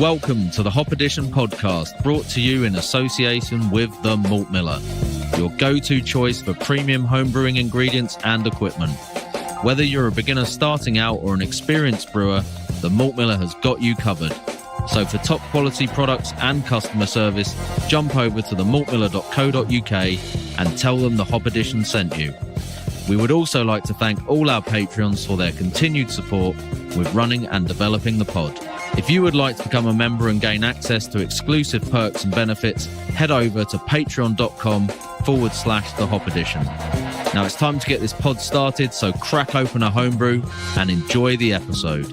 Welcome to the Hop Edition podcast, brought to you in association with the Malt Miller, your go-to choice for premium homebrewing ingredients and equipment. Whether you're a beginner starting out or an experienced brewer, the Malt Miller has got you covered. So for top quality products and customer service, jump over to themaltmiller.co.uk and tell them the Hop Edition sent you. We would also like to thank all our Patreons for their continued support with running and developing the pod. If you would like to become a member and gain access to exclusive perks and benefits, head over to patreon.com/the Hop Edition. Now it's time to get this pod started, so crack open a homebrew and enjoy the episode.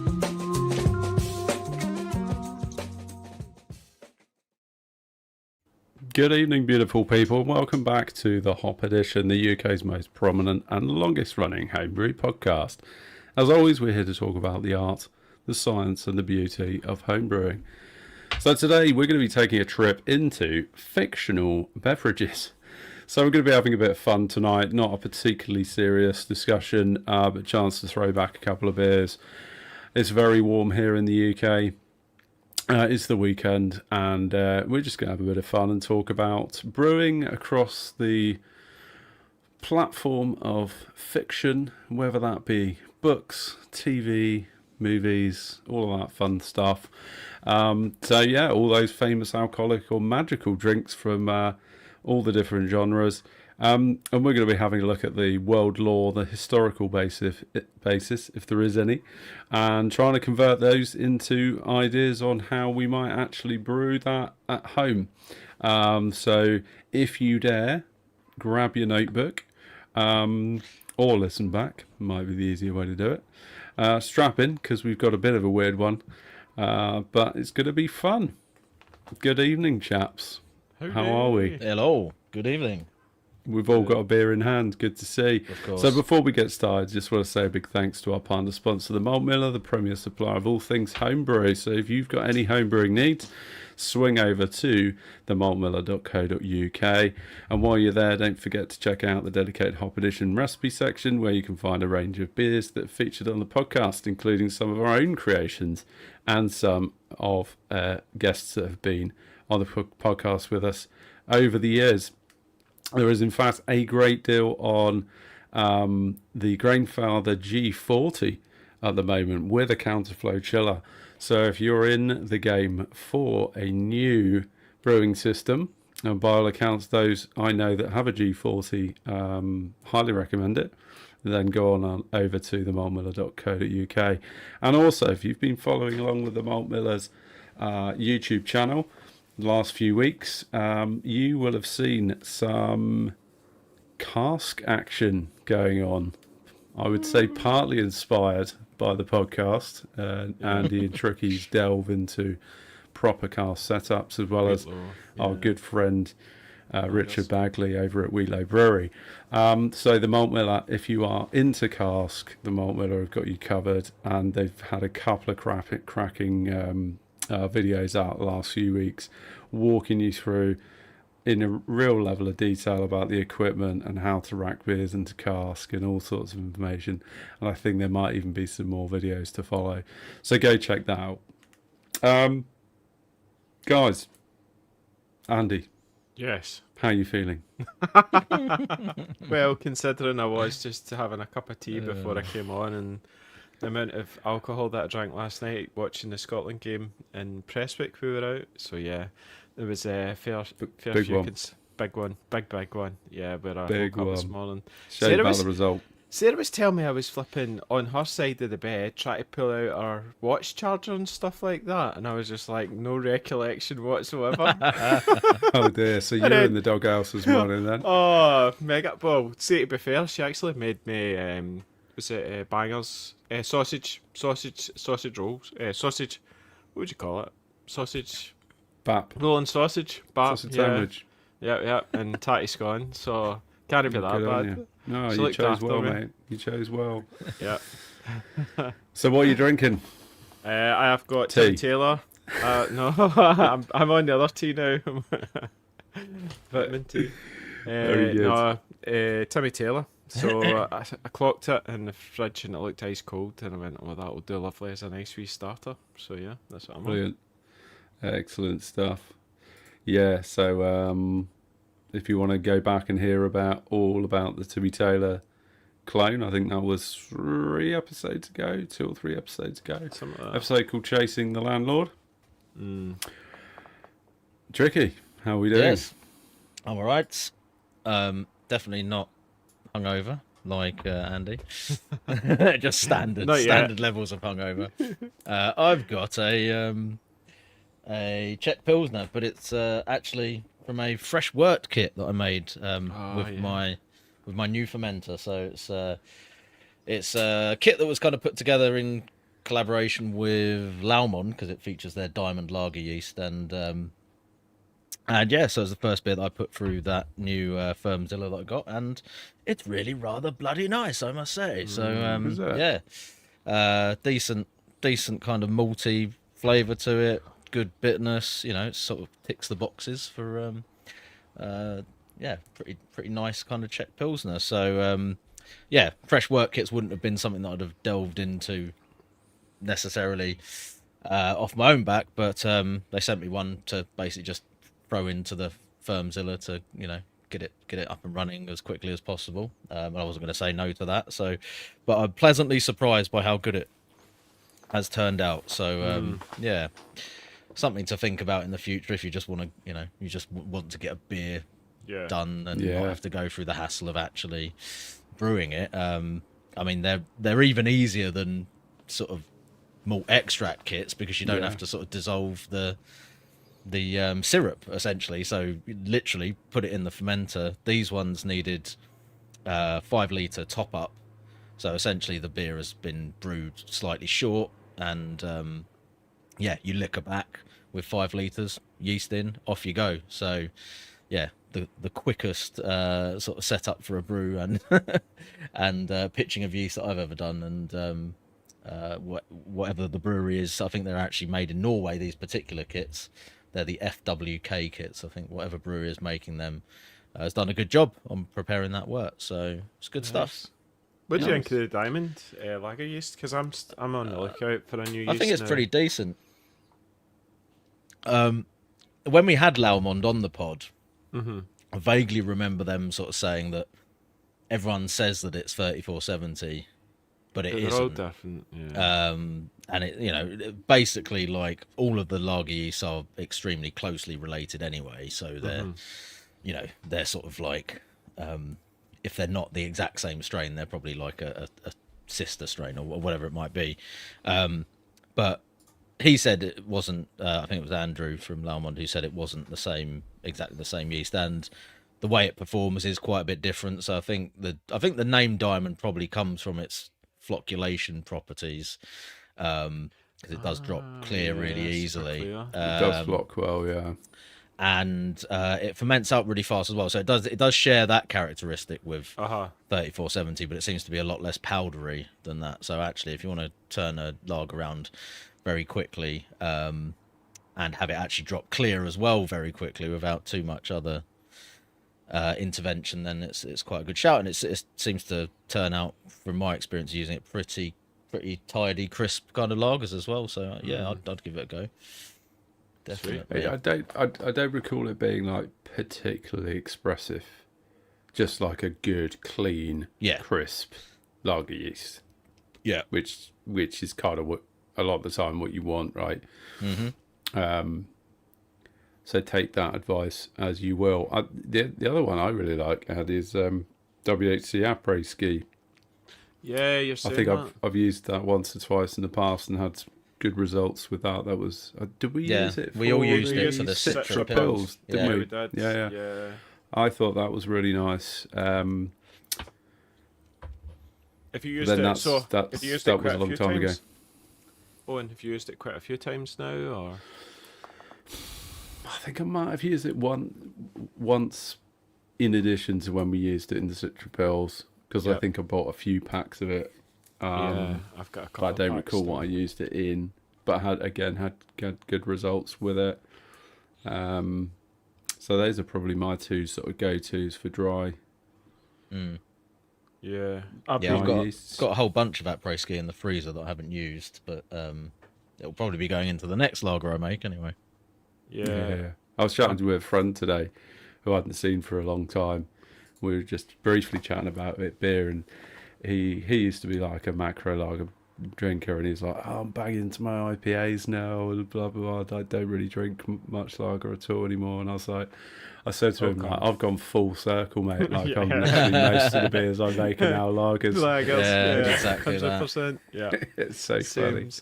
Good evening, beautiful people. Welcome back to the Hop Edition, the UK's most prominent and longest running homebrew podcast. As always, we're here to talk about the art, the science and the beauty of homebrewing. So today we're going to be taking a trip into fictional beverages. So we're going to be having a bit of fun tonight, not a particularly serious discussion, but a chance to throw back a couple of beers. It's very warm here in the UK. It's the weekend and we're just going to have a bit of fun and talk about brewing across the platform of fiction, whether that be books, TV, movies, all of that fun stuff. So yeah, all those famous alcoholic or magical drinks from all the different genres. And we're going to be having a look at the world lore, the historical basis, if there is any, and trying to convert those into ideas on how we might actually brew that at home. So if you dare, grab your notebook or listen back, might be the easier way to do it. Strap in, because we've got a bit of a weird one, but it's going to be fun. Good evening, chaps. How are we? Hello, good evening. We've all got a beer in hand. Good to see. Of course. So before we get started, just want to say a big thanks to our partner sponsor, the Malt Miller, the premier supplier of all things homebrew. So if you've got any homebrewing needs, swing over to themaltmiller.co.uk. And while you're there, don't forget to check out the dedicated Hop Edition recipe section, where you can find a range of beers that are featured on the podcast, including some of our own creations and some of guests that have been on the podcast with us over the years. There is, in fact, a great deal on the Grainfather G40 at the moment with a counterflow chiller. So if you're in the game for a new brewing system, and by all accounts, those I know that have a G40 highly recommend it, then go on over to themaltmiller.co.uk. And also, if you've been following along with the Malt Miller's YouTube channel the last few weeks, you will have seen some cask action going on. I would say partly inspired by the podcast, Andy and Tricky's delve into proper cask setups, as well as our good friend Richard Bagley over at Wheelo Brewery. So the Malt Miller, if you are into cask, the Malt Miller have got you covered, and they've had a couple of cracking videos out the last few weeks, walking you through in a real level of detail about the equipment and how to rack beers into cask and all sorts of information. And I think there might even be some more videos to follow, so go check that out. Guys, Andy, yes, how are you feeling? Well, considering I was just having a cup of tea before I came on, and the amount of alcohol that I drank last night watching the Scotland game in Prestwick, we were out. So yeah, there was a fair big few one. big one. Yeah, where I Big woke up this one. morning. Shame about the result. Sarah was telling me I was flipping on her side of the bed, trying to pull out our watch charger and stuff like that, and I was just like, no recollection whatsoever. Oh dear, so you were in the doghouse this morning then? Oh, mega. Well, see, to be fair, she actually made me, was it bangers? Sausage rolls. Sausage, what would you call it? Sausage. Bap. Rolling sausage. Bap. Sausage yeah. sandwich. Yeah, and tatty scone. So, can't be that Good on bad. you. No, She you looked chose after well, me. mate. You chose well. Yeah. So what are you drinking? I have got Tea. Tim Taylor. No, I'm on the other tea now. Vitamin tea. Very good. No, Timmy Taylor. So I clocked it in the fridge and it looked ice cold, and I went, "Oh, that'll do lovely as a nice wee starter." So yeah, that's what I'm on. Brilliant. Excellent stuff. Yeah, so if you want to go back and hear all about the Timmy Taylor clone, I think that was 3 episodes ago, 2 or 3 episodes ago. Something like that. Episode called Chasing the Landlord. Mm. Tricky, how are we doing? Yes, I'm alright. Definitely not hungover like Andy. Just standard Not yet. standard levels of hungover. I've got a Czech Pilsner, but it's actually from a fresh wort kit that I made with my new fermenter. So it's a kit that was kind of put together in collaboration with Laumon because it features their diamond lager yeast, and yeah, so it's the first beer that I put through that new Firmzilla that I got, and it's really rather bloody nice, I must say. So Is it? yeah, decent kind of malty flavour to it, good bitterness. You know, it sort of ticks the boxes for yeah, pretty nice kind of Czech Pilsner. So yeah, fresh wort kits wouldn't have been something that I'd have delved into necessarily off my own back, but they sent me one to basically just throw into the Firmzilla to, you know, get it up and running as quickly as possible. I wasn't going to say no to that. So, but I'm pleasantly surprised by how good it has turned out. So yeah, something to think about in the future if you just want to, you know, you just want to get a beer done and not have to go through the hassle of actually brewing it. I mean, they're even easier than sort of malt extract kits because you don't have to sort of dissolve the syrup essentially. So you literally put it in the fermenter. These ones needed 5 litre top up. So essentially the beer has been brewed slightly short, and yeah, you liquor back with 5 litres, yeast in, off you go. So yeah, the quickest sort of setup for a brew and and pitching of yeast that I've ever done. And whatever the brewery is, I think they're actually made in Norway, these particular kits. They're the FWK kits. I think whatever brewery is making them has done a good job on preparing that wort. So it's good stuff. What do you think of the diamond lager yeast? Because I'm on the lookout for a new yeast. I think it's now. pretty decent. When we had Laumond on the pod, I vaguely remember them sort of saying that everyone says that it's 3470, but it They're isn't. all different. Yeah. And it, you know, basically like all of the lager yeasts are extremely closely related anyway. So they're, you know, they're sort of like, if they're not the exact same strain, they're probably like a sister strain or whatever it might be. But he said it wasn't. I think it was Andrew from Laumond who said it wasn't exactly the same yeast, and the way it performs is quite a bit different. So I think the name Diamond probably comes from its flocculation properties, because it does drop clear really easily. It does flock well, yeah. And it ferments out really fast as well. So it does share that characteristic with 3470, but it seems to be a lot less powdery than that. So actually, if you want to turn a lager around very quickly, and have it actually drop clear as well very quickly without too much other intervention, then it's quite a good shout. And it seems to turn out, from my experience using it, pretty tidy, crisp kind of lagers as well. So yeah, I'd give it a go. Definitely. I don't recall it being like particularly expressive. Just like a good, clean, crisp lager yeast. Yeah. Which is kind of what a lot of the time what you want, right? So take that advice as you will. The other one I really like is WHC après ski. Yeah, you're saying I think I've used that once or twice in the past and had good results with that. That was did we use it? We all used it for the Citra pills, didn't we? We did. Yeah. I thought that was really nice. If you used it, if you used that it was quite a long few time ago. times, Owen, have you used it quite a few times now, or? I think I might have used it once in addition to when we used it in the Citra pills, because I think I bought a few packs of it. I've got a couple. But I don't of packs recall what I used it in. But I had good results with it. So those are probably my two sort of go-tos for dry. Yeah, I've got a whole bunch of après ski in the freezer that I haven't used, but it'll probably be going into the next lager I make anyway. Yeah. I was chatting with a friend today who I hadn't seen for a long time. We were just briefly chatting about beer, and he used to be like a macro lager drinker, and he's like, oh, I'm banging into my IPAs now, and blah blah blah. I don't really drink much lager at all anymore. And I said to him, like, I've gone full circle, mate. Like, I'm actually most of the beers I'm making now are lagers. Lagers, Yeah, exactly 100%. Yeah, It's so funny. Seems-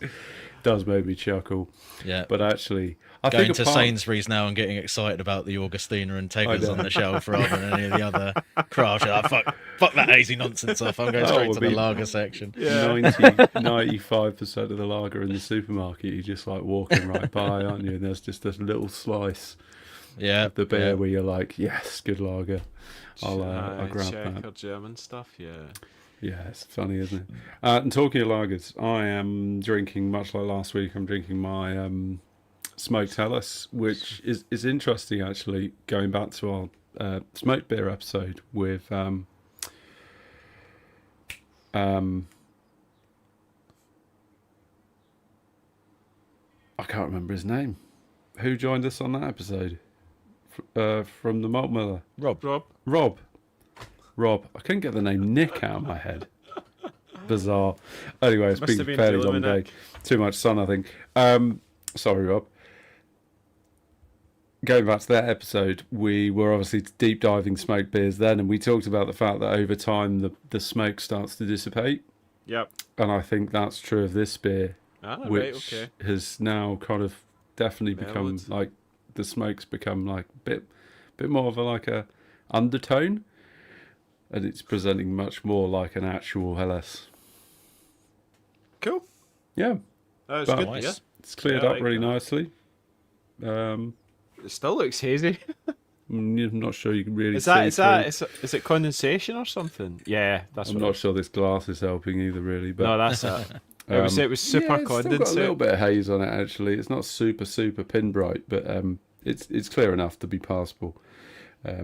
Does make me chuckle. Yeah. But actually, I Going think to Sainsbury's now and getting excited about the Augustina and Tegas on the shelf rather than any of the other craft. Like, fuck that hazy nonsense off. I'm going straight to the lager section. 95% of the lager in the supermarket, you're just like walking right by, aren't you? And there's just this little slice Yeah. of the beer where you're like, yes, good lager. I'll grab Czech that. or German stuff. Yeah. Yeah, it's funny, isn't it? And talking of lagers, I am drinking, much like last week, I'm drinking my smoked Helles, which is interesting, actually, going back to our smoked beer episode with I can't remember his name. Who joined us on that episode? From the Malt Miller. Rob. I couldn't get the name Nick out of my head. Bizarre. Anyway, it's been a fairly long day. Too much sun, I think. Sorry, Rob. Going back to that episode, we were obviously deep diving smoked beers then, and we talked about the fact that over time the smoke starts to dissipate. Yep. And I think that's true of this beer, which right, okay. has now kind of definitely become like the smoke's become like a bit more of a undertone, and it's presenting much more like an actual Helles. Cool. Yeah, That's but good. nice. Yeah. it's cleared Yeah, I up like really that. nicely. It still looks hazy. I'm not sure you can really Is see that through. is it condensation or something? Yeah, that's I'm what. not sure this glass is helping either, really. But No, that's it. It was super yeah, it's still got a little condensate. bit of haze on it. Actually, it's not super pin bright, but it's clear enough to be passable. But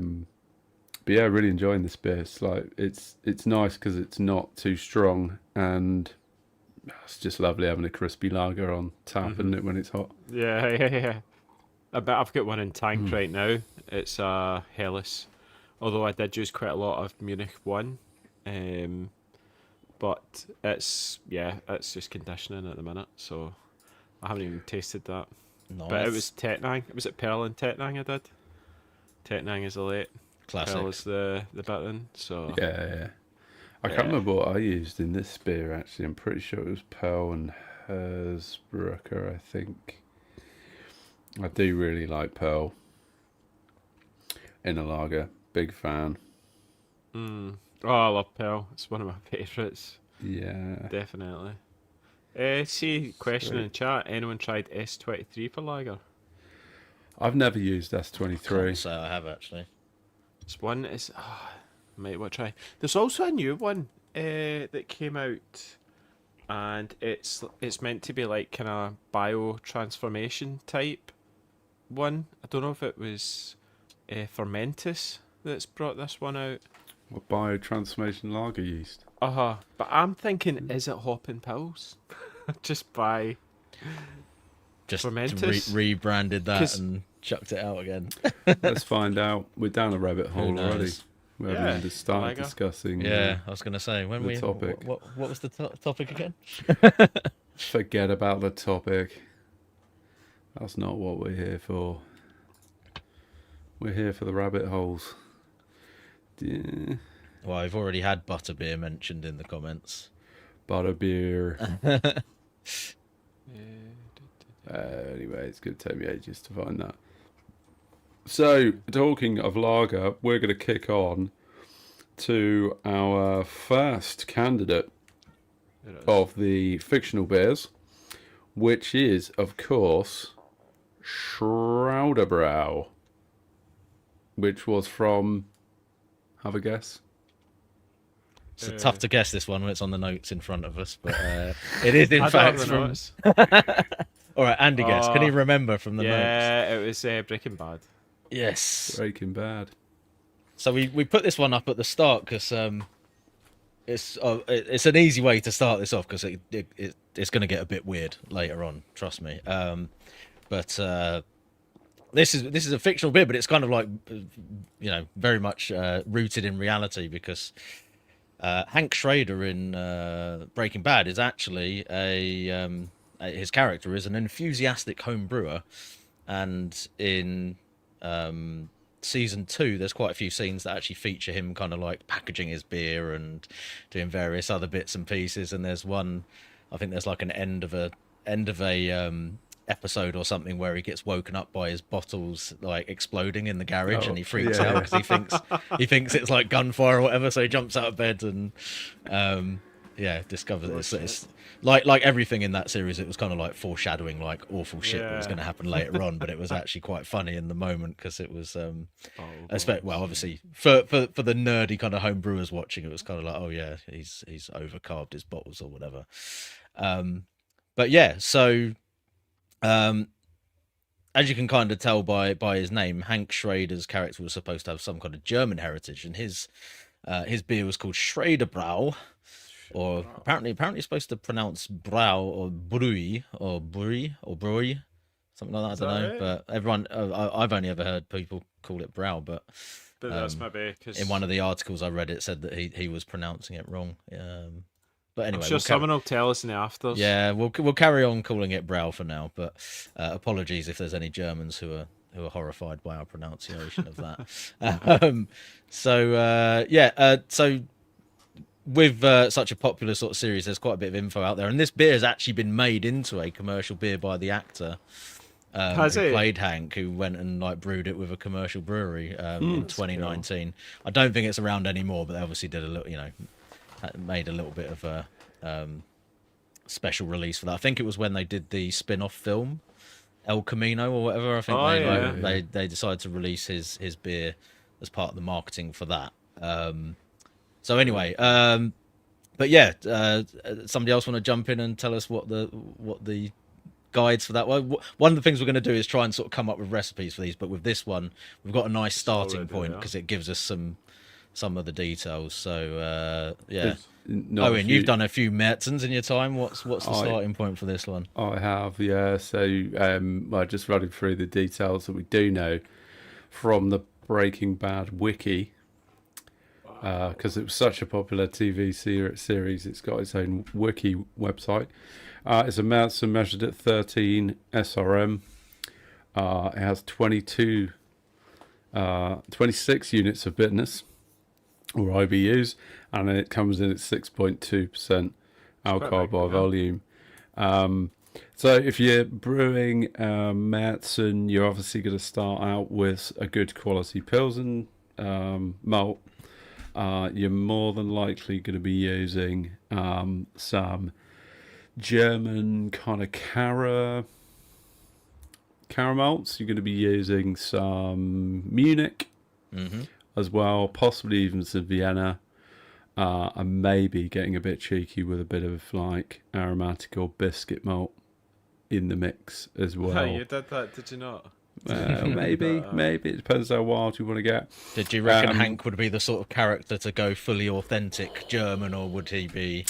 yeah, really enjoying this beer. It's like it's nice because it's not too strong, and it's just lovely having a crispy lager on tap, isn't it, when it's hot? Yeah. I bet I've got one in tank right now. It's Helles, although I did use quite a lot of Munich 1. But it's just conditioning at the minute, so I haven't even tasted that. Nice. But it was Tetnang. Was it Pearl and Tetnang I did? Tetnang is the late. Classic. Pearl is the bit in. So Yeah. I can't remember what I used in this beer, actually. I'm pretty sure it was Pearl and Hersbrucker, I think. I do really like Pearl in a lager. Big fan. Oh, I love Pearl. It's one of my favourites. Yeah. Definitely. See, question in chat. Anyone tried S23 for lager? I've never used Can't S23. say I have actually. It's one. It's might want to try. There's also a new one that came out, and it's meant to be like kind of biotransformation type one. I don't know if it was Fermentus that's brought this one out. What biotransformation lager yeast? But I'm thinking, is it Hoppin' Pills? Just by Just Fermentus? rebranded that 'Cause- and chucked it out again. Let's find out. We're down a rabbit hole knows? already. We haven't Yeah, even just started lager. discussing. Yeah, I was going to say when the we topic. What was the topic again? Forget about the topic. That's not what we're here for. We're here for the rabbit holes. Yeah. Well, I've already had butterbeer mentioned in the comments. Butterbeer. Anyway, it's going to take me ages to find that. So, talking of lager, we're going to kick on to our first candidate of the fictional beers, which is, of course, Schrouderbrouw, which was from, have a guess? It's tough to guess this one when it's on the notes in front of us, but it is in I fact don't from. have the notes. All right, Andy, guess. Can you remember from the notes? Yeah, it was Breaking Bad. Yes. Breaking Bad. So we put this one up at the start because it's an easy way to start this off because it's going to get a bit weird later on. Trust me. But this is a fictional beer, but it's kind of like, very much rooted in reality, because Hank Schrader in Breaking Bad is actually his character is an enthusiastic home brewer, and in season 2 there's quite a few scenes that actually feature him kind of like packaging his beer and doing various other bits and pieces. And there's one, I think there's like an end of a episode or something where he gets woken up by his bottles like exploding in the garage, and he freaks out because he thinks it's like gunfire or whatever, so he jumps out of bed and discovers it's like everything in that series. It was kind of like foreshadowing like awful shit that was going to happen later on, but it was actually quite funny in the moment, because it was obviously for the nerdy kind of home brewers watching, it was kind of like, oh yeah, he's overcarved his bottles or whatever. But yeah, so as you can kind of tell by his name, Hank Schrader's character was supposed to have some kind of German heritage, and his beer was called Schraderbrau, or apparently it's supposed to pronounce Brau or Brui or Brui or Brui, something like that. I don't know, right? But everyone, I've only ever heard people call it Brau, but that's maybe because in one of the articles I read, it said that he was pronouncing it wrong. But anyway, I'm sure someone will tell us in the afters. Yeah, we'll carry on calling it Brau for now. But apologies if there's any Germans who are horrified by our pronunciation of that. So with such a popular sort of series, there's quite a bit of info out there, and this beer has actually been made into a commercial beer by the actor who played Hank, who went and like brewed it with a commercial brewery in 2019. Cool. I don't think it's around anymore, but they obviously did a little, made a little bit of a special release for that. I think it was when they did the spin-off film El Camino or whatever. I think they decided to release his beer as part of the marketing for that. So anyway, but yeah, somebody else want to jump in and tell us what the guides for that were? One of the things we're going to do is try and sort of come up with recipes for these, but with this one we've got a nice starting point because it gives us some of the details. So Owen, you've done a few Merzens in your time. What's the starting point for this one? I have, yeah. So just running through the details that we do know from the Breaking Bad wiki, because it was such a popular TV series. It's got its own wiki website. It's a Märzen measured at 13 SRM. It has 26 units of bitterness, or IBUs, and it comes in at 6.2% alcohol by volume. So if you're brewing Märzen, you're obviously going to start out with a good quality Pilsen malt. You're more than likely going to be using some German kind of Cara malts. You're going to be using some Munich as well, possibly even some Vienna, and maybe getting a bit cheeky with a bit of like aromatic or biscuit malt in the mix as well. Oh, you did that, did you not? Maybe it depends how wild you want to get. Did you reckon Hank would be the sort of character to go fully authentic German, or would he be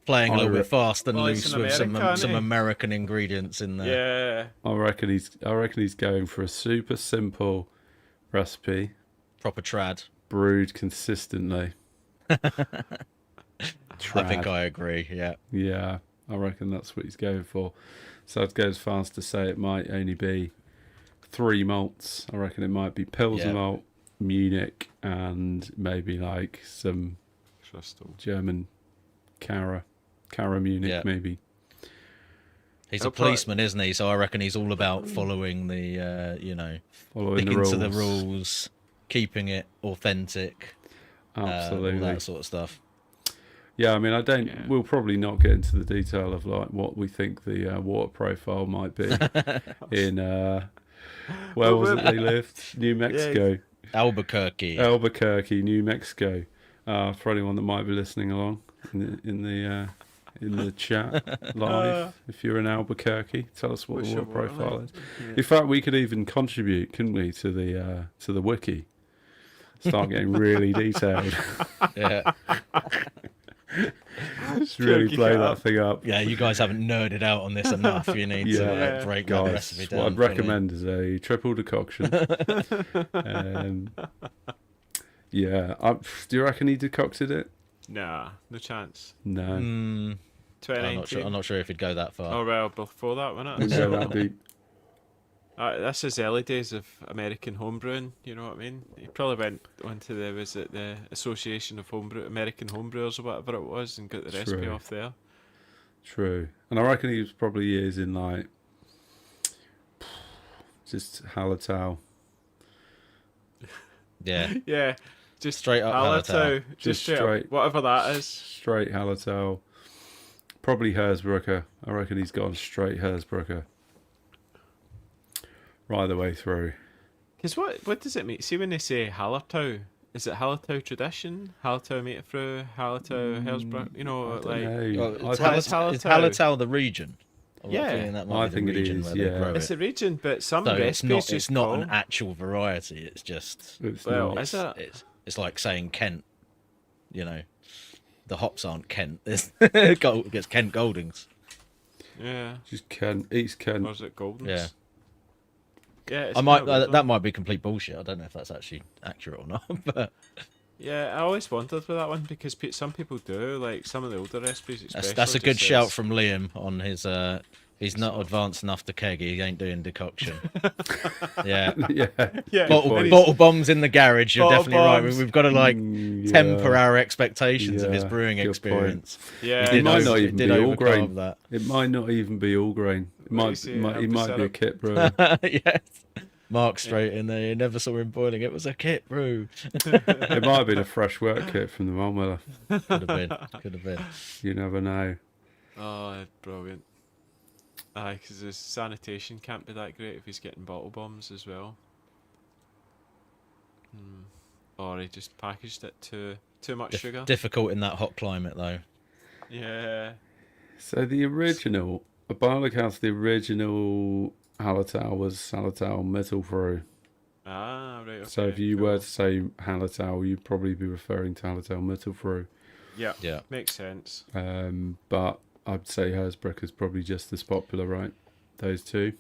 playing a little bit fast and loose with some American ingredients in there? Yeah, I reckon he's going for a super simple recipe, proper trad, brewed consistently. I think I agree. Yeah, I reckon that's what he's going for. So I'd go as far as to say it might only be 3 malts. I reckon it might be Pilsen malt, Munich, and maybe like some German Cara Munich, maybe. He's a policeman, isn't he? So I reckon he's all about following the, sticking to the rules, keeping it authentic, absolutely, all that sort of stuff. Yeah, I mean, we'll probably not get into the detail of like what we think the water profile might be in where was it they lived? New Mexico. Albuquerque, New Mexico. For anyone that might be listening along in the chat live, if you're in Albuquerque, tell us what the water profile is. Yeah. In fact, we could even contribute, couldn't we, to the wiki? Start getting really detailed. Yeah. Just really blow that thing up. Yeah, you guys haven't nerded out on this enough. You need to like, break that recipe down. What I'd recommend is a triple decoction. Yeah. Do you reckon he decocted it? Nah, no chance. No. 2019. I'm not sure if he'd go that far. Oh, well, before that, wasn't it? Wouldn't go that deep. That's his early days of American homebrewing, you know what I mean? He probably went onto the Association of American Homebrewers or whatever it was and got the recipe off there. True. And I reckon he was probably using like just Hallertau. Yeah. Yeah. Just straight up Hallertau. Just straight up, whatever that is. Straight Hallertau. Probably Hersbrucker. I reckon he's gone straight Hersbrucker. Right the way through. Because what does it mean? See when they say Hallertau, is it Hallertau tradition? Hallertau Metafru? Hallertau Hersbruck? You know, like... Is Hallertau the region? Yeah. I think it is, yeah. It's a region, but some so recipes it's not an actual variety, it's just... It's It's like saying Kent, you know. The hops aren't Kent. It's Kent Goldings. Yeah. Just Kent. East Kent. Or is it Goldings? Yeah. Yeah, that might be complete bullshit. I don't know if that's actually accurate or not, but yeah, I always wondered with that one because some people do, like some of the older recipes. That's a good shout from Liam on his. He's not advanced enough to keg. He ain't doing decoction. Yeah. Yeah. Bottle bombs in the garage. You're Bottle definitely bombs. right. We've got to temper our expectations of his brewing experience. Yeah. It might not even be all grain. That. It might not even be all grain. It might be a kit brew. Yes. Mark straight in there. You never saw him boiling. It was a kit brew. It might have been a fresh work kit from the Malt Miller. Could have been. You never know. Oh, brilliant. Aye, because his sanitation can't be that great if he's getting bottle bombs as well. Or he just packaged it too much sugar. Difficult in that hot climate, though. Yeah. So the original, Barleyhouse, the original Hallertau was Hallertau Metal Brew. Ah, right. Okay, So if you were to say Hallertau, you'd probably be referring to Hallertau Metal Brew. Yeah. Makes sense. But I'd say Hersbruck is probably just as popular, right? Those two.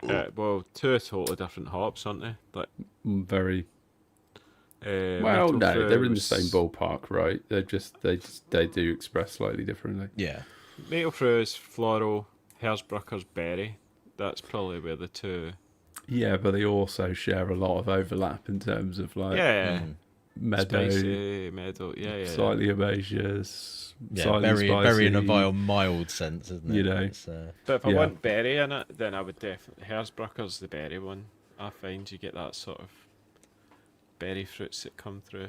Well, two totally different hops, aren't they? Like very. Well, no, they're in the same ballpark, right? They do express slightly differently. Yeah. Maple Fruit's floral, Hersbrucker's berry. That's probably where the two. Yeah, but they also share a lot of overlap in terms of like meadow, spicy, meadow, slightly herbaceous, slightly spicy. Berry in a vile mild sense, isn't it? You know. But if I want berry in it, then I would definitely Hersbrucker's the berry one. I find you get that sort of berry fruits that come through.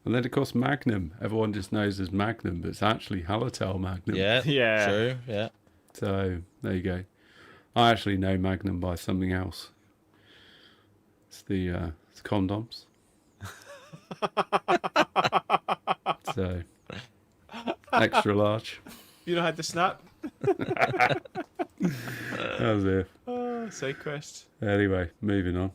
And then of course Magnum. Everyone just knows as Magnum, but it's actually Hallertau Magnum. Yeah. True. Yeah. So there you go. I actually know Magnum by something else. It's it's condoms. So extra large. You know, had the snap. That was it. Side quest. Anyway, moving on.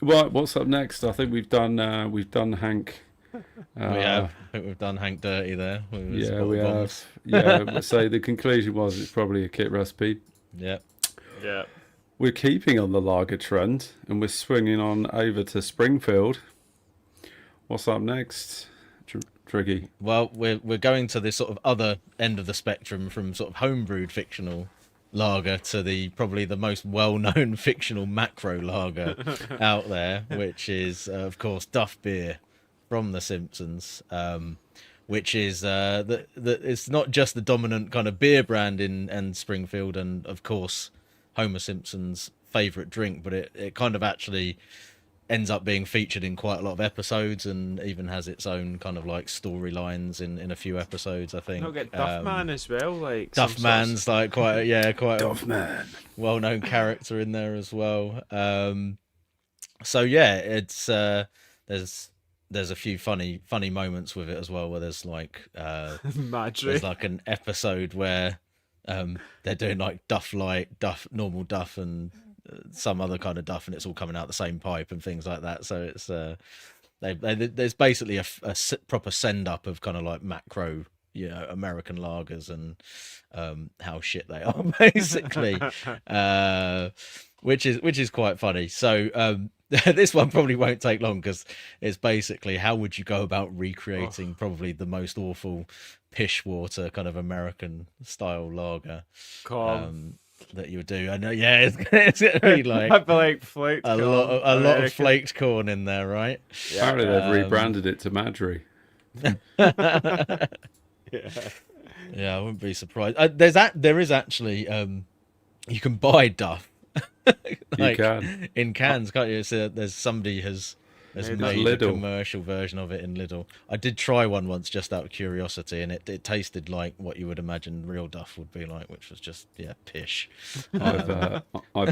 What's up next? I think we've done Hank. We have. I think we've done Hank dirty there. We have. Yeah. So the conclusion was it's probably a kit recipe. Yeah. Yeah. We're keeping on the lager trend, and we're swinging on over to Springfield. What's up next, Triggy? Well, we're going to this sort of other end of the spectrum from sort of homebrewed fictional lager to probably the most well-known fictional macro lager out there, which is of course Duff Beer from The Simpsons, which is it's not just the dominant kind of beer brand in Springfield, and of course Homer Simpson's favourite drink, but it kind of actually ends up being featured in quite a lot of episodes, and even has its own kind of like storylines in a few episodes, I think. Not get Duffman as well, like Duffman's like quite a Duffman, well-known character in there as well. So yeah, it's there's a few funny moments with it as well, where there's like there's like an episode where they're doing like Duff Light, Duff normal Duff, and some other kind of Duff, and it's all coming out the same pipe and things like that. So there's basically a proper send up of kind of like macro, American lagers and how shit they are basically, which is quite funny. So this one probably won't take long because it's basically how would you go about recreating probably the most awful pish water kind of American style lager that you would do. I know, yeah, it's gonna be like I'd be like flaked a corn, lot of flaked corn in there, right? Yeah. Apparently they've rebranded it to Madry. Yeah, I wouldn't be surprised. There is actually you can buy Duff You can. in cans, can't you? So there's somebody has made a commercial version of it in Lidl. I did try one once just out of curiosity, and it tasted like what you would imagine real Duff would be like, which was just pish. I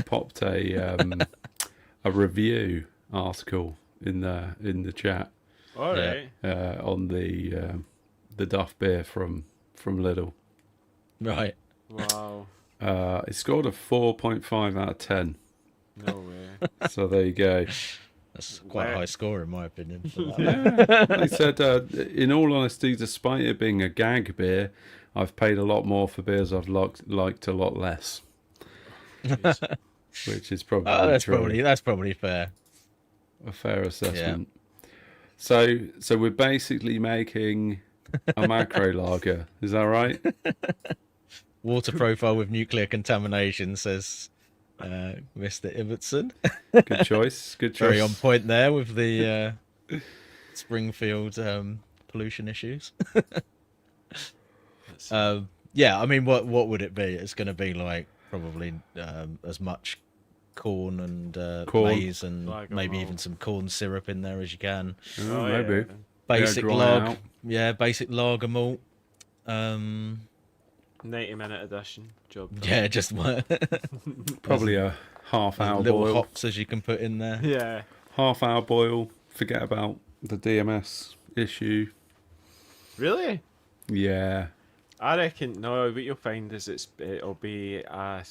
popped a review article in the chat. All right. On the Duff beer from Lidl. Right. Wow. It scored a 4.5 out of 10. No way. So there you go. That's quite a high score in my opinion. For that. Yeah. They said, in all honesty, despite it being a gag beer, I've paid a lot more for beers I've liked a lot less. Which is probably true. That's probably fair. A fair assessment. Yeah. So we're basically making a macro lager. Is that right? Water profile with nuclear contamination, says Mr. Ibbotson. Good choice. Good choice. Very on point there with the Springfield pollution issues. Yeah, I mean, what would it be? It's going to be like probably as much corn and maize and maybe even some corn syrup in there as you can. Oh, maybe. Basic basic lager malt. 90-minute edition. Job done. Yeah, just probably a half-hour little boil. hops as you can put in there. Yeah. Half-hour boil. Forget about the DMS issue. Really? Yeah. I reckon no. What you'll find is it'll be a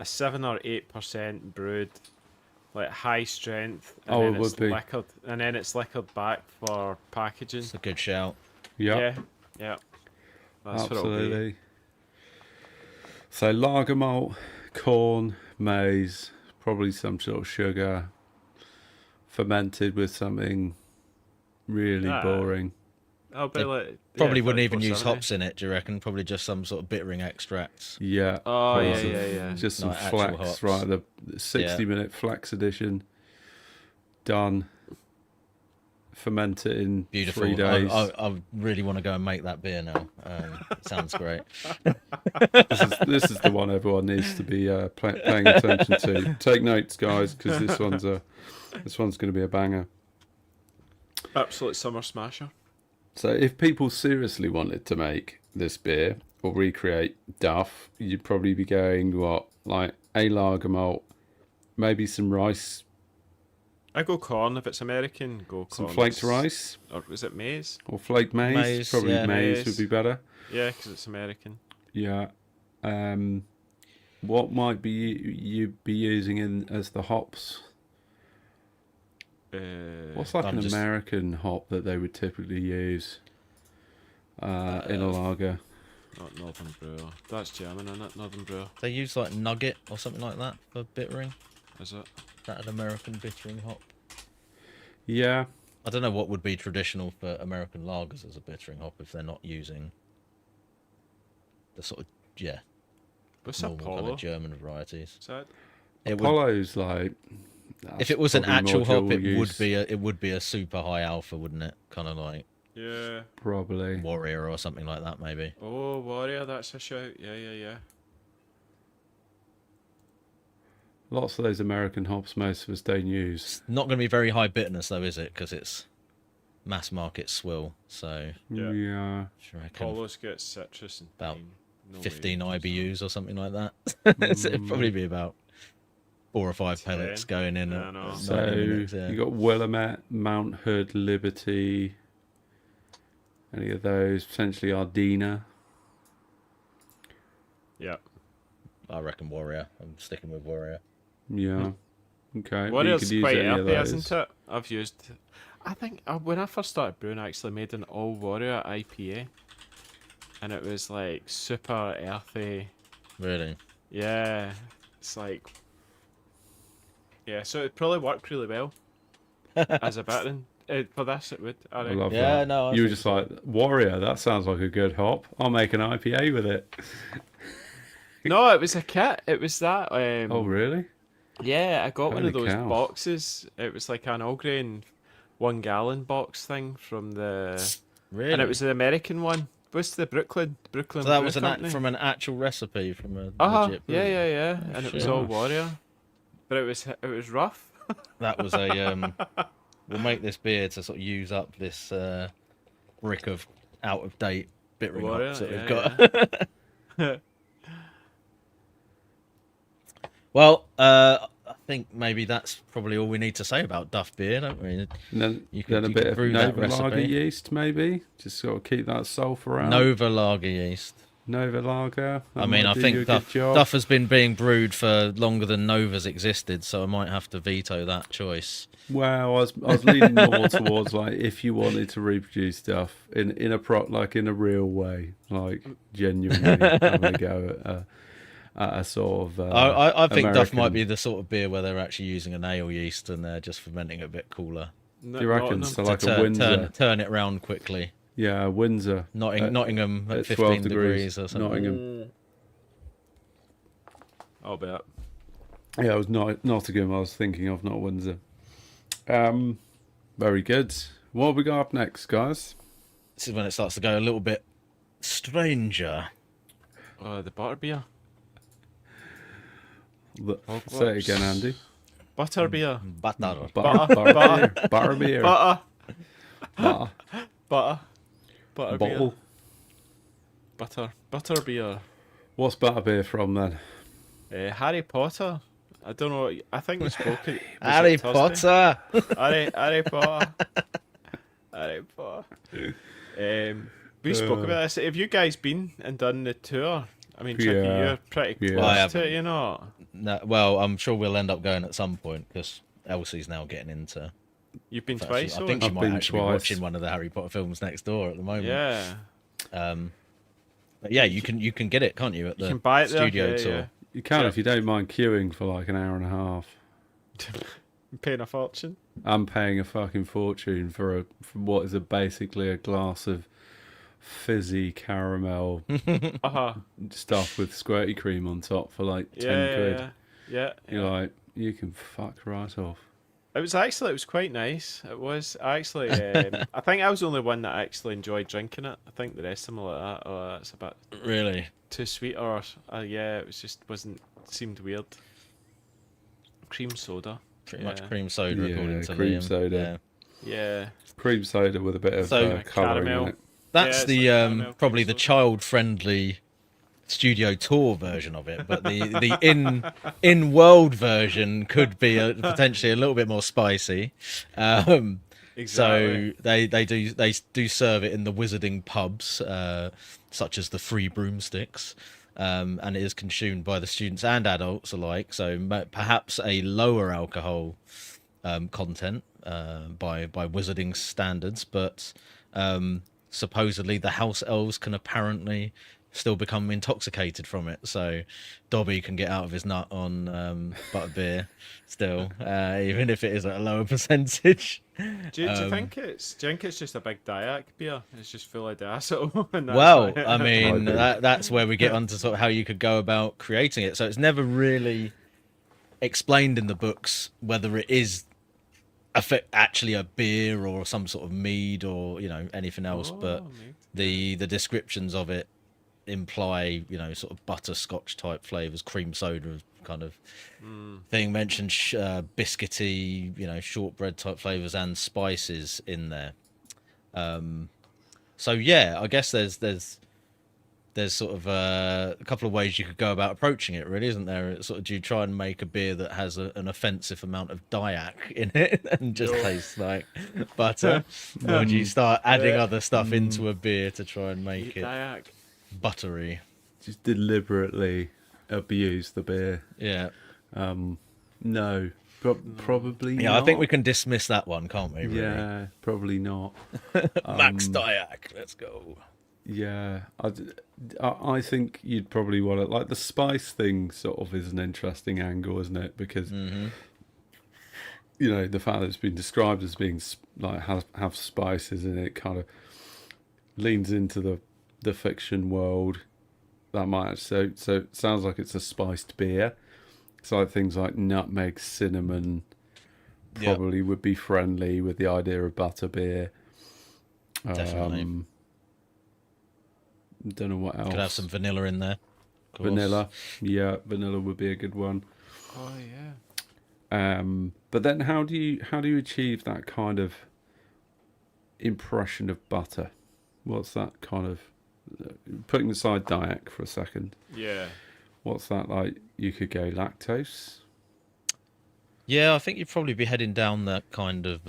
7 or 8% brewed, like high strength. And it would be. Liquored, and then it's liquored back for packaging. It's a good shout. Yep. Yeah. That's Absolutely. what it'll be. So lager malt, corn, maize, probably some sort of sugar, fermented with something really boring. I'll be like Probably wouldn't even use hops in it, do you reckon? Probably just some sort of bittering extracts. Yeah. Oh, yeah. Just some Like flax, hops. right? The 60-minute flax edition. Done. Ferment it in Beautiful. 3 days. I really want to go and make that beer now. It sounds great. This is the one everyone needs to be paying attention to. Take notes, guys, because this one's going to be a banger. Absolute summer smasher. So if people seriously wanted to make this beer or recreate Duff, you'd probably be going, like a lager malt, maybe some rice. I go corn if it's American. Go corn. Some flaked rice. Or was it maize? Or flaked maize. Probably maize would be better. Yeah, because it's American. Yeah. What might be you be using as the hops? What's like American hop that they would typically use in a lager? Not Northern Brewer. That's German, isn't it? Northern Brewer. They use like nugget or something like that for bittering. Is it? Is that an American bittering hop? Yeah. I don't know what would be traditional for American lagers as a bittering hop if they're not using the sort of What's normal Apollo? kind of German varieties. Is that? Apollo's like. If it was an actual hop, it use. would be a super high alpha, wouldn't it? Kind of like probably Warrior or something like that, maybe. Oh, Warrior, that's a shout. Yeah. Lots of those American hops most of us don't use. It's not going to be very high bitterness though, is it? Because it's mass market swill. So yeah. Apollo's got citrus and about thyme. 15 IBUs or something like that. So it'd probably be about 4 or 5 pellets going in. So you got Willamette, Mount Hood, Liberty, any of those, potentially Ardena. Yeah. I reckon Warrior. I'm sticking with Warrior. Yeah. Okay. Warrior's quite earthy, isn't it? I think when I first started brewing, I actually made an all warrior IPA, and it was like super earthy. Really? Yeah, it's like so it'd probably work really well as a bittering. For this, it would. I I reckon. love Yeah, that. no, I You were think just so. like, Warrior, that sounds like a good hop. I'll make an IPA with it. No, it was a kit. It was that. Oh, really? Yeah, I got one Holy of those cow. boxes. It was like an all grain 1 gallon box thing from the, Really? and it was the American one. What's the Brooklyn so that Brew was Company? from an actual recipe from a Uh-huh. legit Yeah, brewery. yeah. Oh, And it was shit. all warrior, but it was rough. That was a we'll make this beer to sort of use up this brick of out of date bittering Warrior, hops that we've yeah, got. yeah. Well, I think maybe that's probably all we need to say about Duff beer, don't we? And then, You could- then a you bit could of brew that Nova Lager recipe. yeast, maybe. Just sort of keep that sulphur out. Nova Lager yeast. Nova Lager. That I mean, might I do you think a good job. Duff has been being brewed for longer than Nova's existed, so I might have to veto that choice. Well, I was leaning more towards like if you wanted to reproduce stuff in a real way, like genuinely having a go at a sort of. I think Duff might American- be the sort of beer where they're actually using an ale yeast and they're just fermenting it a bit cooler. No, Do you reckon? Nottingham. So like to a Windsor. turn it round quickly. Yeah, Windsor. Nottingham at 15 12 degrees or something. Nottingham. I'll bet. Yeah, it was Nottingham I was thinking of, not Windsor. Very good. What have we got up next, guys? This is when it starts to go a little bit stranger. The butterbeer. Say it again, Andy. Butterbeer. Butter. Butterbeer. Butter. Butterbeer. Bottle. Butterbeer. What's butterbeer from then? Harry Potter. I don't know. I think we spoke. Was Harry it Thursday? Potter. Harry Potter. Harry Potter. We spoke about this. Have you guys been and done the tour? I mean, Tricky, Yeah. you're pretty Yeah. close I to haven't. it, you know. No, well, I'm sure we'll end up going at some point because Elsie's now getting into. You've been Actually, twice. I so think she I've might been actually be twice. watching one of the Harry Potter films next door at the moment. yeah, But yeah, you can get it, can't you? At the you can buy it there. studio Yeah, tour. yeah. You can Yeah. if you don't mind queuing for like an hour and a half. I'm paying a fortune. I'm paying a fucking fortune for what is basically a glass of fizzy caramel stuff with squirty cream on top for like 10 quid. Yeah. You're like, you can fuck right off. It was quite nice. It was actually. I think I was the only one that actually enjoyed drinking it. I think the rest of them were like that. Oh, it's a bit Really? too sweet, or yeah, it was just seemed weird. Cream soda. Pretty much Yeah. cream soda, Yeah, according to cream Liam. soda. Yeah. Yeah. Cream soda with a bit of So- colouring Caramel. in it. That's Yeah, it's the like caramel probably cream the soda. child-friendly studio tour version of it, but the in world version could be potentially a little bit more spicy. Exactly. So they do serve it in the wizarding pubs, such as the Free Broomsticks, and it is consumed by the students and adults alike. So perhaps a lower alcohol content by wizarding standards, but supposedly the house elves can apparently still become intoxicated from it. So Dobby can get out of his nut on butterbeer still, even if it is at a lower percentage. Do you think it's just a big Diac beer? It's just full of diacetyl. And that's Well, why- I mean, I do. that's where we get onto sort of how you could go about creating it. So it's never really explained in the books whether it is actually a beer or some sort of mead or anything else. But maybe. the descriptions of it imply sort of butterscotch type flavors, cream soda kind of thing, mentioned biscuity, shortbread type flavors and spices in there. So yeah, I guess there's sort of a couple of ways you could go about approaching it, really, isn't there? It's sort of, do you try and make a beer that has an offensive amount of Diac in it and just tastes like butter, or do you start adding other stuff into a beer to try and make it Diac. buttery? Just deliberately abuse the beer. Yeah. No, Probably Yeah, not. I think we can dismiss that one, can't we? Really? Yeah, probably not. Max Dyak, let's go. Yeah, I think you'd probably want to, like, the spice thing sort of is an interesting angle, isn't it? Because, you know, the fact that it's been described as being, like, have spices in it kind of leans into the fiction world. That might, so it sounds like it's a spiced beer. So things like nutmeg, cinnamon probably would be friendly with the idea of butter beer. Definitely. Don't know what else. Could have some vanilla in there. Vanilla. Yeah, vanilla would be a good one. Oh yeah. But then how do you achieve that kind of impression of butter? What's that kind of, putting aside Diet for a second? Yeah. What's that like? You could go lactose. Yeah, I think you'd probably be heading down that kind of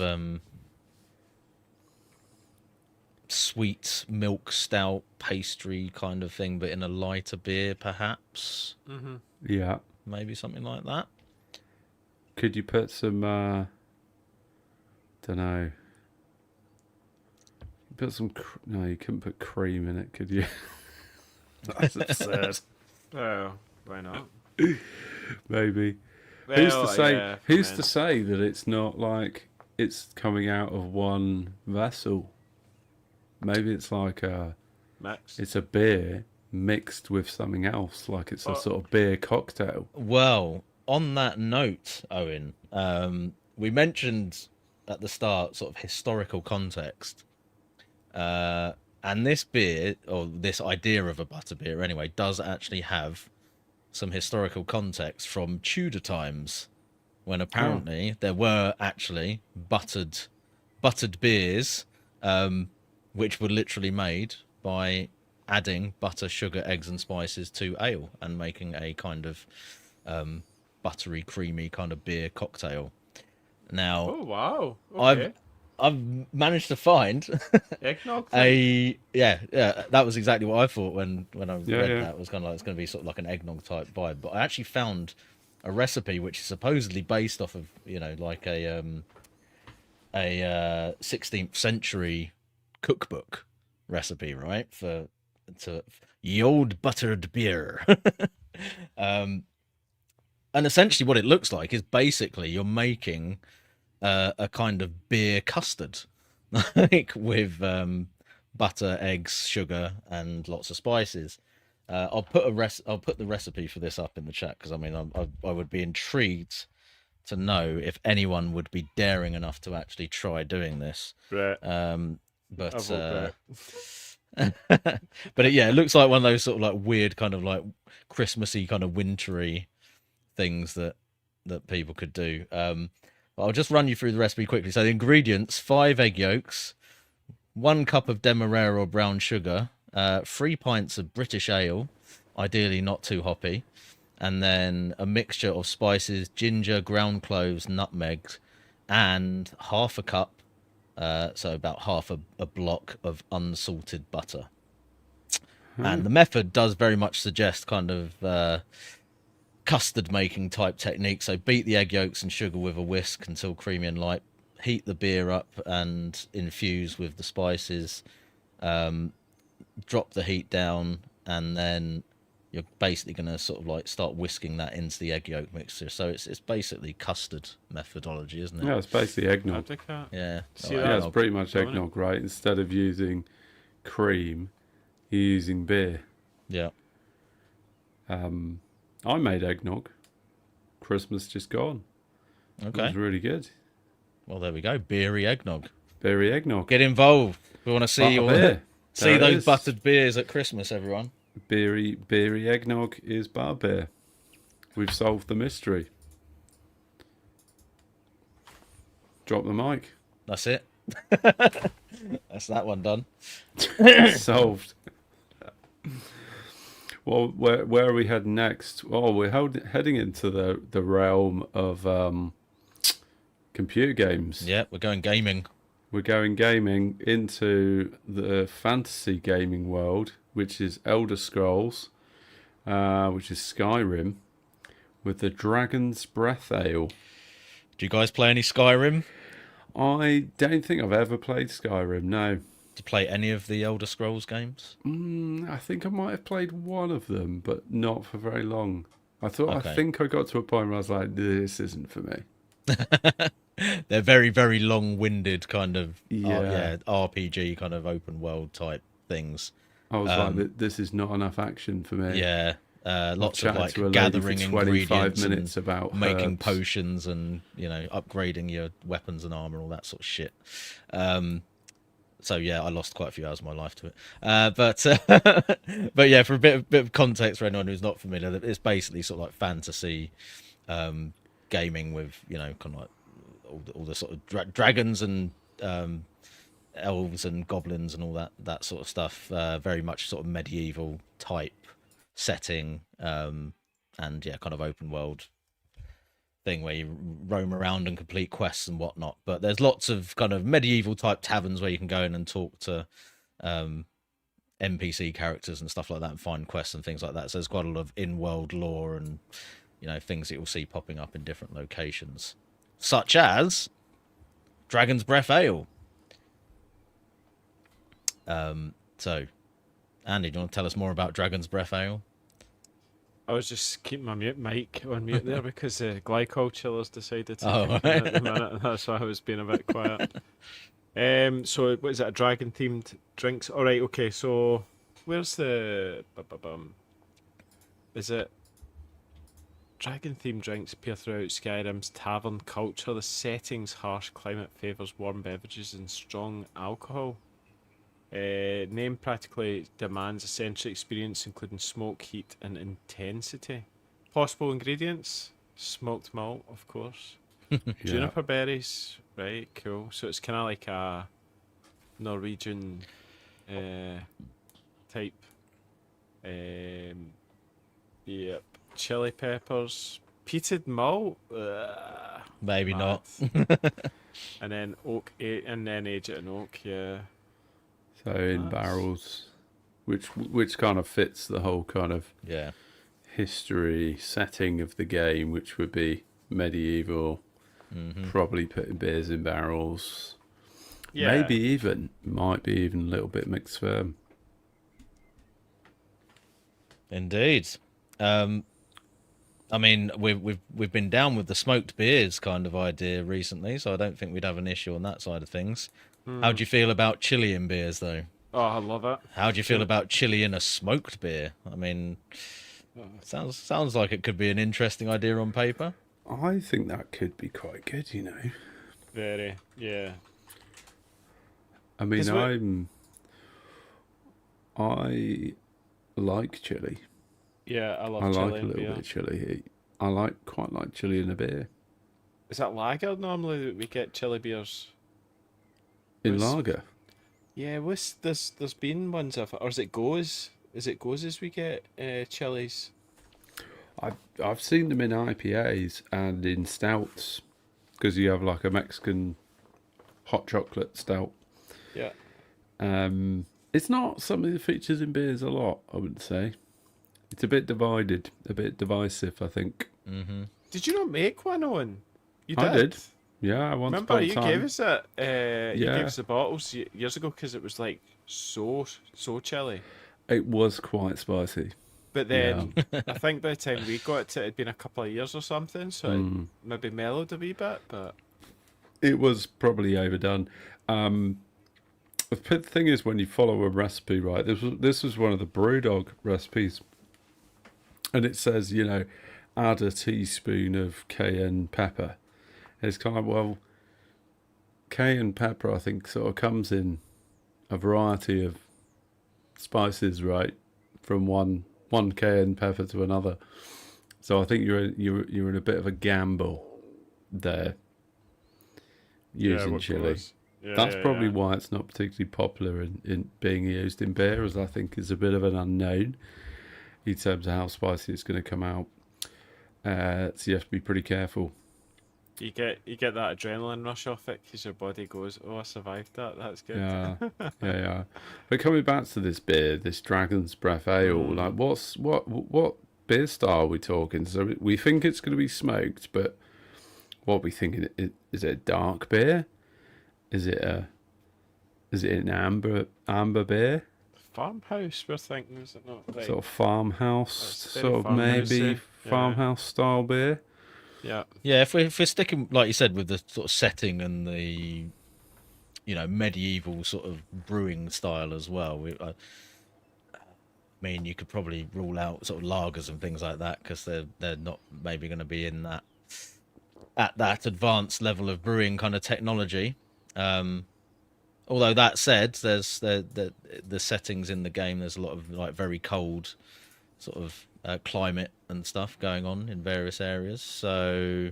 sweet milk stout pastry kind of thing, but in a lighter beer, perhaps. Mm-hmm. Yeah. Maybe something like that. Could you put some? Don't know. Put some. No, you couldn't put cream in it, could you? That's absurd. Oh, why not? Maybe. Well, Who's to say? yeah, Who's man. to say that it's not like it's coming out of one vessel? Maybe it's like Max? it's a beer mixed with something else, like it's a sort of beer cocktail. Well, on that note, Owen, we mentioned at the start sort of historical context. And this beer, or this idea of a butter beer anyway, does actually have some historical context from Tudor times, when apparently there were actually buttered beers, which were literally made by adding butter, sugar, eggs, and spices to ale and making a kind of buttery, creamy kind of beer cocktail. Now, Oh wow. Okay. I've managed to find Eggnog. that was exactly what I thought when I read Yeah. that. It was kind of like it's going to be sort of like an eggnog type vibe, but I actually found a recipe which is supposedly based off of, you know, like a 16th century cookbook recipe, right, for ye old buttered beer. And essentially what it looks like is basically you're making a kind of beer custard, like with butter, eggs, sugar, and lots of spices. I'll put the recipe for this up in the chat, because I mean I would be intrigued to know if anyone would be daring enough to actually try doing this. Right. But Yeah. it looks like one of those sort of like weird kind of like Christmassy kind of wintry things that people could do. I'll just run you through the recipe quickly. So the ingredients: 5 egg yolks, 1 cup of demerara or brown sugar, 3 pints of British ale, ideally not too hoppy, and then a mixture of spices: ginger, ground cloves, nutmeg, and half a cup, so about half a block of unsalted butter. And the method does very much suggest kind of custard making type technique. So beat the egg yolks and sugar with a whisk until creamy and light. Heat the beer up and infuse with the spices. Drop the heat down, and then you're basically going to sort of like start whisking that into the egg yolk mixture. So it's basically custard methodology, isn't it? Yeah, it's basically eggnog. Yeah. See Oh, that? Yeah, eggnog. it's pretty much Don't it? eggnog, right? Instead of using cream, you're using beer. Yeah. I made eggnog. Christmas just gone. It Okay. was really good. Well, there we go. Beery eggnog. Beery eggnog. Get involved. We want to see Butter beer. see There it those is. buttered beers at Christmas, everyone. Beery eggnog is butter beer. We've solved the mystery. Drop the mic. That's it. That's that one done. Solved. Well, where are we heading next? Oh, we're heading into the realm of computer games. Yeah, we're going gaming. We're going gaming into the fantasy gaming world, which is Elder Scrolls, which is Skyrim, with the Dragon's Breath Ale. Do you guys play any Skyrim? I don't think I've ever played Skyrim. No. Do you play any of the Elder Scrolls games? I think I might have played one of them, but not for very long. I Okay. think I got to a point where I was like, this isn't for me. They're very, very long-winded kind of Yeah. RPG kind of open world type things. I was like, this is not enough action for me. Yeah, lots of Chatted like to a lady for gathering 25 ingredients minutes and about making herbs. potions and upgrading your weapons and armor and all that sort of shit. So yeah, I lost quite a few hours of my life to it. But yeah, for a bit of context for anyone who's not familiar, it's basically sort of like fantasy gaming with kind of like all the sort of dragons and elves and goblins and all that sort of stuff. Very much sort of medieval type setting, and yeah, kind of open world thing where you roam around and complete quests and whatnot. But there's lots of kind of medieval type taverns where you can go in and talk to NPC characters and stuff like that and find quests and things like that. So there's quite a lot of in-world lore and things that you'll see popping up in different locations, such as Dragon's Breath Ale. So, Andy, do you want to tell us more about Dragon's Breath Ale? I was just keeping my mic on mute there because the glycol chillers decided to Oh, kick in at the minute, and that's why I was being a bit quiet. So what is it? A dragon themed drinks? All right, okay. So where's the? Is it? Dragon themed drinks appear throughout Skyrim's tavern culture. The setting's harsh climate favours warm beverages and strong alcohol. Name practically demands a sensory experience including smoke, heat and intensity. Possible ingredients: smoked malt, of course. Juniper berries, right, cool. So it's kind of like a Norwegian type. Yep. Chili peppers, peated malt. Maybe mad. not. And then and then age it in oak. Yeah. So in barrels, which kind of fits the whole kind of Yeah. history setting of the game, which would be medieval, probably putting beers in barrels. Yeah. Might be even a little bit mixed firm. Indeed. I mean, we've been down with the smoked beers kind of idea recently, so I don't think we'd have an issue on that side of things. How do you feel about chili in beers, though? Oh, I love it. How do you feel about chili in a smoked beer? I mean, sounds like it could be an interesting idea on paper. I think that could be quite good, Very, yeah. I mean, 'Cause I like chili. Yeah, I love I chili like a in little beer. bit of chili. I quite like chili in a beer. Is that lager normally that we get chili beers? In Was- lager. Yeah, there's been ones or is it goes? Is it goes as we get chilies? I've seen them in IPAs and in stouts, because you have like a Mexican hot chocolate stout. Yeah. It's not something that features in beers a lot, I would say. It's a bit divided, a bit divisive, I think. Did you not make one, Owen? You I did. Yeah, I once Remember, upon a you time. gave us it. You Yeah. gave us the bottles years ago because it was like so chilly. It was quite spicy. But then I think by the time we got it, it'd been a couple of years or something, so it maybe mellowed a wee bit. But It was probably overdone. The thing is, when you follow a recipe, right? This was one of the BrewDog recipes, and it says, add a teaspoon of cayenne pepper. And it's kind of, well, cayenne pepper, I think, sort of comes in a variety of spices, right? From one cayenne pepper to another. So I think you're in a bit of a gamble there using chili. That's probably why it's not particularly popular in being used in beer, as I think is a bit of an unknown in terms of how spicy it's going to come out. So you have to be pretty careful. you get that adrenaline rush off it because your body goes, "Oh, I survived that. That's good." Yeah. But coming back to this beer, this Dragon's Breath Ale, like what beer style are we talking? So we think it's going to be smoked, but What are we thinking? Is it a dark beer? Is it an amber beer? Farmhouse, we're thinking, is it not? Right. Sort of farmhouse, It's very sort of maybe farmhousey, yeah. farmhouse style beer. Yeah. Yeah, if we're sticking, like you said, with the sort of setting and the, medieval sort of brewing style as well. I mean, you could probably rule out sort of lagers and things like that because they're not maybe going to be in that at that advanced level of brewing kind of technology. Although that said, there's the settings in the game. There's a lot of like very cold sort of climate and stuff going on in various areas. So,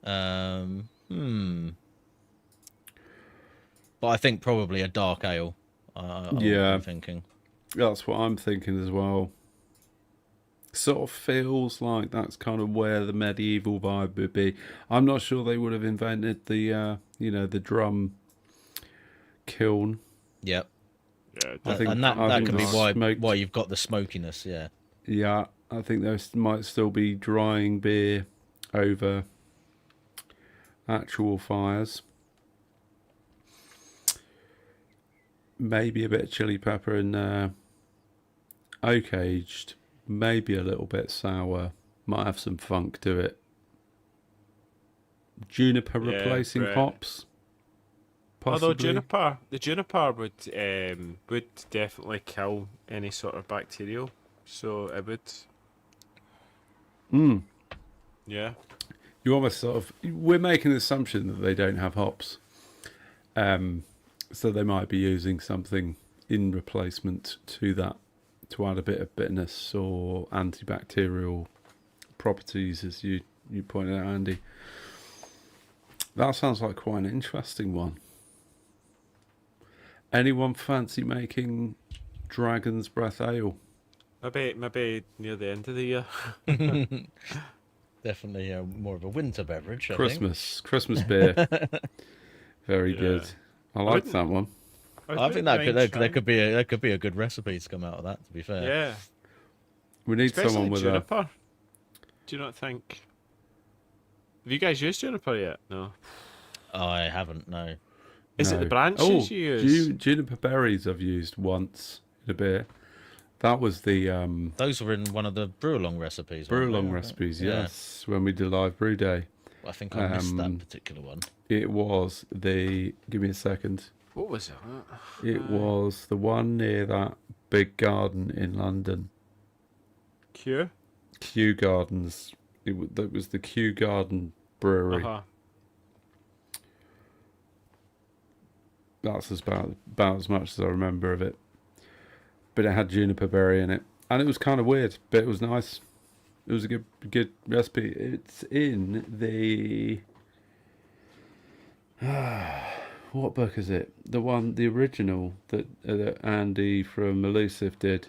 but I think probably a dark ale. I'm thinking. That's what I'm thinking as well. Sort of feels like that's kind of where the medieval vibe would be. I'm not sure they would have invented the the drum kiln. Yep. Yeah. I think, and that could be smoked, why you've got the smokiness. Yeah. Yeah, I think there might still be drying beer over actual fires. Maybe a bit of chili pepper and oak aged. Maybe a little bit sour. Might have some funk to it. Juniper replacing right. hops. Possibly. Although the juniper would definitely kill any sort of bacterial, so it would. Yeah. You almost sort of. We're making the assumption that they don't have hops, so they might be using something in replacement to that to add a bit of bitterness or antibacterial properties, as you pointed out, Andy. That sounds like quite an interesting one. Anyone fancy making Dragon's Breath Ale? Maybe near the end of the year. Definitely more of a winter beverage. Christmas beer. Very good. I like that one. I think that could be a good recipe to come out of that. To be fair. Yeah. We need Especially someone with juniper. Do you not think? Have you guys used juniper yet? No. I haven't. No. Is it the branches you use? Juniper berries I've used once in a beer. That was the Those were in one of the brew along recipes. brew along recipes. Yes, when we did live brew day. I think I missed that particular one. It was the. Give me a second. What was it? It was the one near that big garden in London. Kew Gardens. That was the Kew Garden Brewery. That's about as much as I remember of it. But it had juniper berry in it, and it was kind of weird, but it was nice. It was a good recipe. It's in the what book is it? The original that Andy from Elusive did.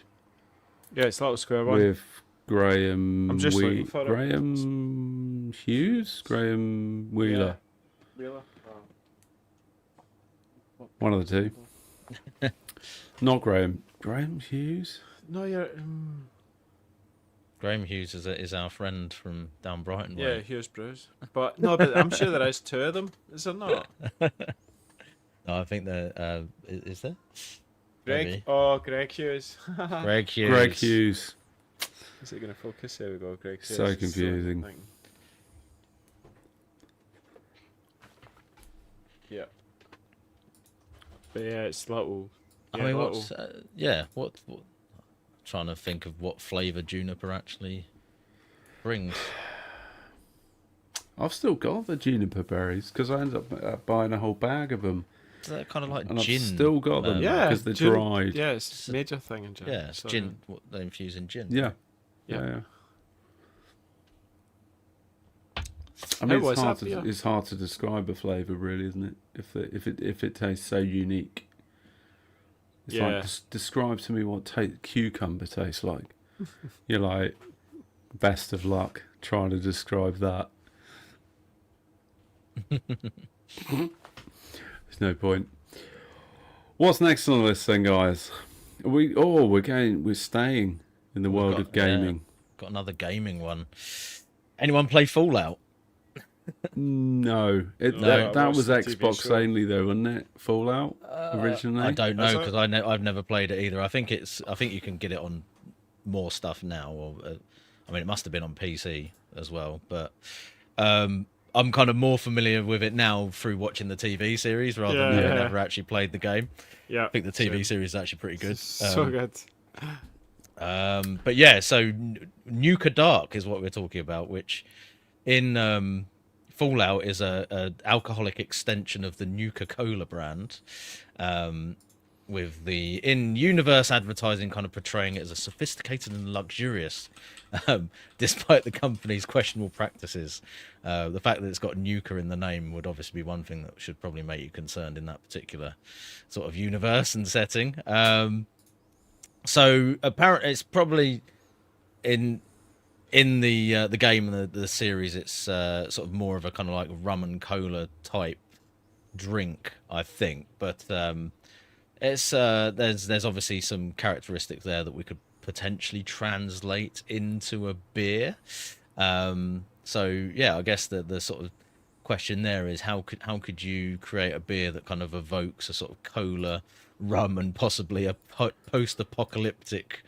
Yeah, it's the little square one. With Graham. I'm just looking for it. Graham Hughes, Graham Wheeler. Yeah. One of the two. Not Graham. Graham Hughes? No, you're. Graham Hughes is our friend from down Brighton Yeah, way. Hughes Brews. But no, but I'm sure there is two of them. Is there not? No, I think there is there. Greg. Maybe. Oh, Greg Hughes. Greg Hughes. Greg Hughes. Is it going to focus? There we go. Greg Hughes. So confusing. Yeah. But yeah, it's little. I mean, what? Trying to think of what flavour juniper actually brings. I've still got the juniper berries because I ended up buying a whole bag of them. Is that kind of like And gin? I've still got them Yeah, because they're gin, dried. Yeah, it's a major thing in gin. Yeah, it's gin. What they infuse in gin. Yeah. Yeah. I mean, How it's was hard that to beer? it's hard to describe a flavour, really, isn't it? If it tastes so unique. It's Yeah. like describe to me what cucumber tastes like. You're like, best of luck trying to describe that. There's no point. What's next on the list then, guys? We're staying in the world of gaming. Got another gaming one. Anyone play Fallout? No, No, that I was watched the TV Xbox show. only though, wasn't it? Fallout I originally. don't Is know it? because I've never played it either. I think you can get it on more stuff now. Or I mean, it must have been on PC as well. But I'm kind of more familiar with it now through watching the TV series rather than Yeah, having yeah. ever actually played the game. Yeah. I think the TV series is actually pretty good. So good. But yeah, so Nuka Dark is what we're talking about, which in Fallout is a alcoholic extension of the Nuka Cola brand, with the in-universe advertising kind of portraying it as a sophisticated and luxurious, despite the company's questionable practices. The fact that it's got Nuka in the name would obviously be one thing that should probably make you concerned in that particular sort of universe and setting. So apparently, it's probably in the game and the series, it's sort of more of a kind of like rum and cola type drink, I think. But it's there's obviously some characteristics there that we could potentially translate into a beer. So yeah, I guess the sort of question there is how could you create a beer that kind of evokes a sort of cola, rum, and possibly a post-apocalyptic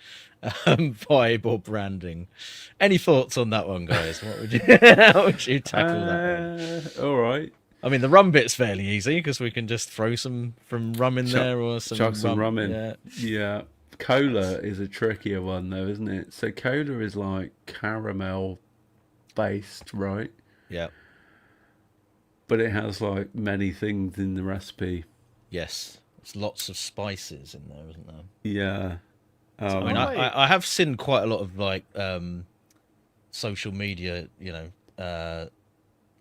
vibe or branding? Any thoughts on that one, guys? What would you how would you tackle that one? All right. I mean, the rum bit's fairly easy because we can just throw some rum in there or some Chuck some rum in. Yeah. Yeah. Cola is a trickier one though, isn't it? So cola is like caramel based, right? Yeah. But it has like many things in the recipe. Yes. There's lots of spices in there, isn't there? Yeah. I mean, I have seen quite a lot of like social media,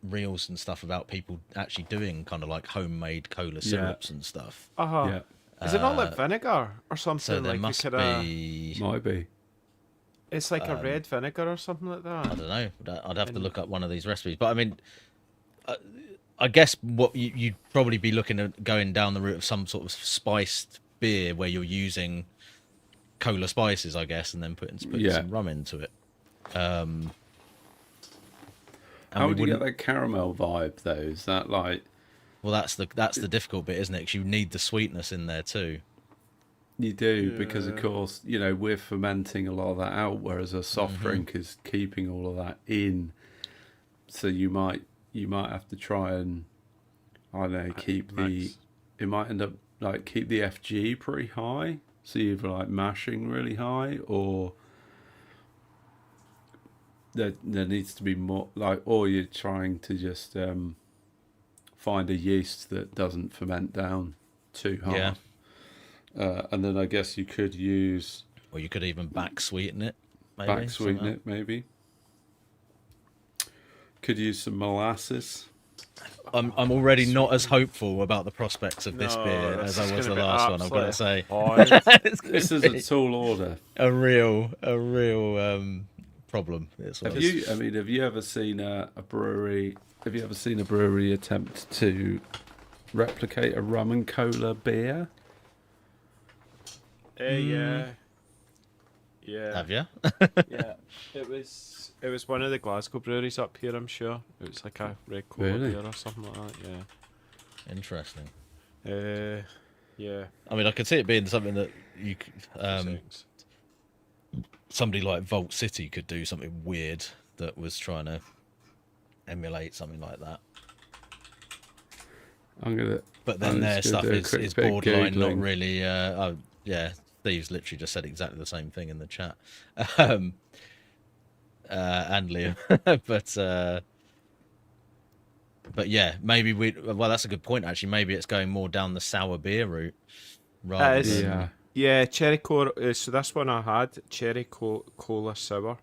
reels and stuff about people actually doing kind of like homemade cola syrups and stuff. Yeah. Is it not like vinegar or something? So there like must you coulda... be. Might be. It's like a red vinegar or something like I that. don't know. I'd have to look up one of these recipes. But I mean, I guess what you'd probably be looking at going down the route of some sort of spiced beer where you're using cola spices, I guess, and then putting some rum into it. How would you get that caramel vibe though? Is that like? Well, that's the difficult bit, isn't it? 'Cause you need the sweetness in there too. You do, because of course, we're fermenting a lot of that out, whereas a soft drink is keeping all of that in. So you might have to try and, I don't know, it might end up like keep the FG pretty high. So you're like mashing really high, or there needs to be more like, or you're trying to just find a yeast that doesn't ferment down too hard. Yeah. And then I guess you could use... Or you could even back sweeten it, maybe. Back sweeten it, maybe. Could use some molasses. I'm already not as hopeful about the prospects of this beer as I was the last one, I've got to say. This is a tall order. A real problem. Have you ever seen a brewery... Have you ever seen a brewery attempt to replicate a rum and cola beer? Yeah. Have you? Yeah. It was one of the Glasgow breweries up here, I'm sure. It was like a red cola beer or something like that, yeah. Interesting. Yeah. I mean, I could see it being something that you somebody like Vault City could do something weird that was trying to emulate something like that. But then their stuff is borderline, not really. Yeah, Steve's literally just said exactly the same thing in the chat, and Liam. but yeah, maybe well, that's a good point actually. Maybe it's going more down the sour beer route rather than... Yeah, cherry cola. So this one I had cherry cola sour.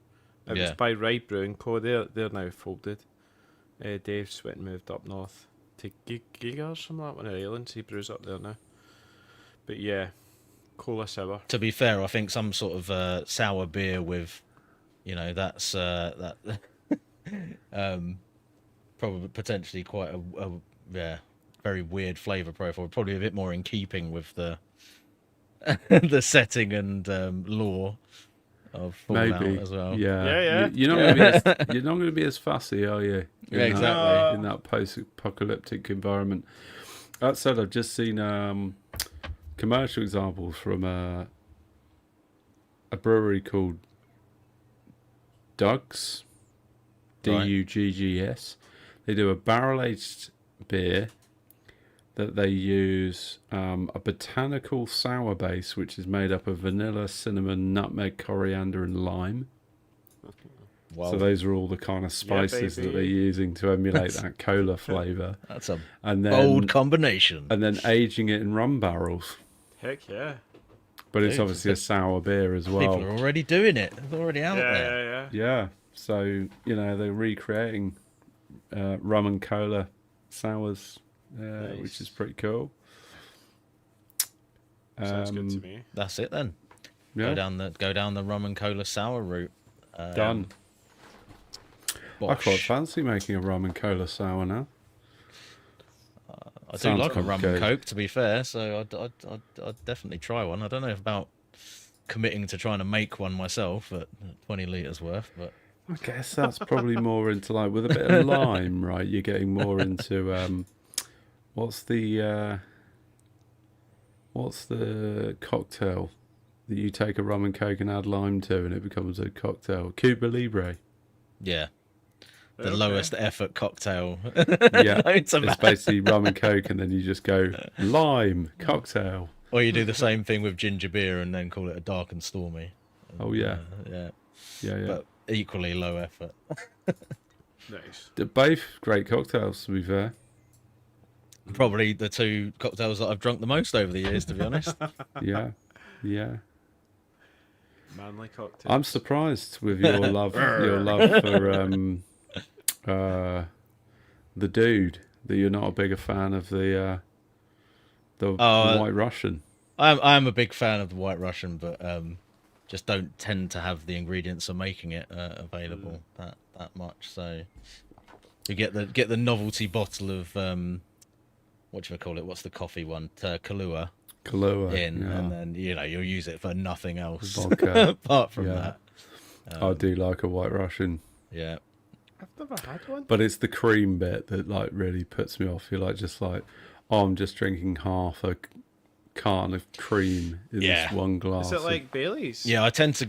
It was by Rye Brewing Co. They're now folded. Dave's went and moved up north to Giga or something like that. One of the islands, he brews up there now. But yeah, cola sour. To be fair, I think some sort of sour beer with, that's that probably potentially quite a very weird flavour profile. Probably a bit more in keeping with the the setting and lore of Fallout Maybe as well. Yeah. Yeah. You're not going to be as, you're not going to be as fussy, are you? In Yeah, exactly. In that post-apocalyptic environment. That said, I've just seen commercial examples from a brewery called Doug's, Duggs. They do a barrel-aged beer that they use a botanical sour base, which is made up of vanilla, cinnamon, nutmeg, coriander, and lime. Wow. So those are all the kind of spices that they're using to emulate that cola flavour. That's a And then, bold combination. And then aging it in rum barrels. Heck yeah. But it's obviously a sour beer as well. People are already doing it. It's already out there. Yeah. Yeah. So, they're recreating rum and cola sours, Nice. which is pretty cool. Sounds good to me. That's it then. Yeah. Go down the rum and cola sour route. Done. I Bosh. quite fancy making a rum and cola sour now. I do Sounds like a rum and complicated. coke, to be fair, so I'd definitely try one. I don't know about committing to trying to make one myself at 20 litres worth, but I guess that's probably more into like with a bit of lime, right? You're getting more into what's the cocktail that you take a rum and coke and add lime to and it becomes a cocktail? Cuba Libre. yeah. The Okay. lowest effort cocktail. Yeah, known to it's man. basically rum and coke, and then you just go lime cocktail. Or you do the same thing with ginger beer and then call it a dark and stormy. Oh yeah, Yeah. yeah. But equally low effort. Nice. They're both great cocktails, to be fair. Probably the two cocktails that I've drunk the most over the years, to be honest. Yeah, yeah. Manly cocktail. I'm surprised with your love for the dude that you're not a bigger fan of the White Russian. I'm a big fan of the White Russian, but just don't tend to have the ingredients for making it available that much. So you get the novelty bottle of what do you call it? What's the coffee one? Kahlua in, yeah. and then you'll use it for nothing else Vodka. apart from Yeah. that. I do like a White Russian, Yeah. I've never had one. but it's the cream bit that like really puts me off. You're like just like, oh, I'm just drinking half a carton of cream in Yeah. this one glass. Is it like Bailey's? Yeah, I tend to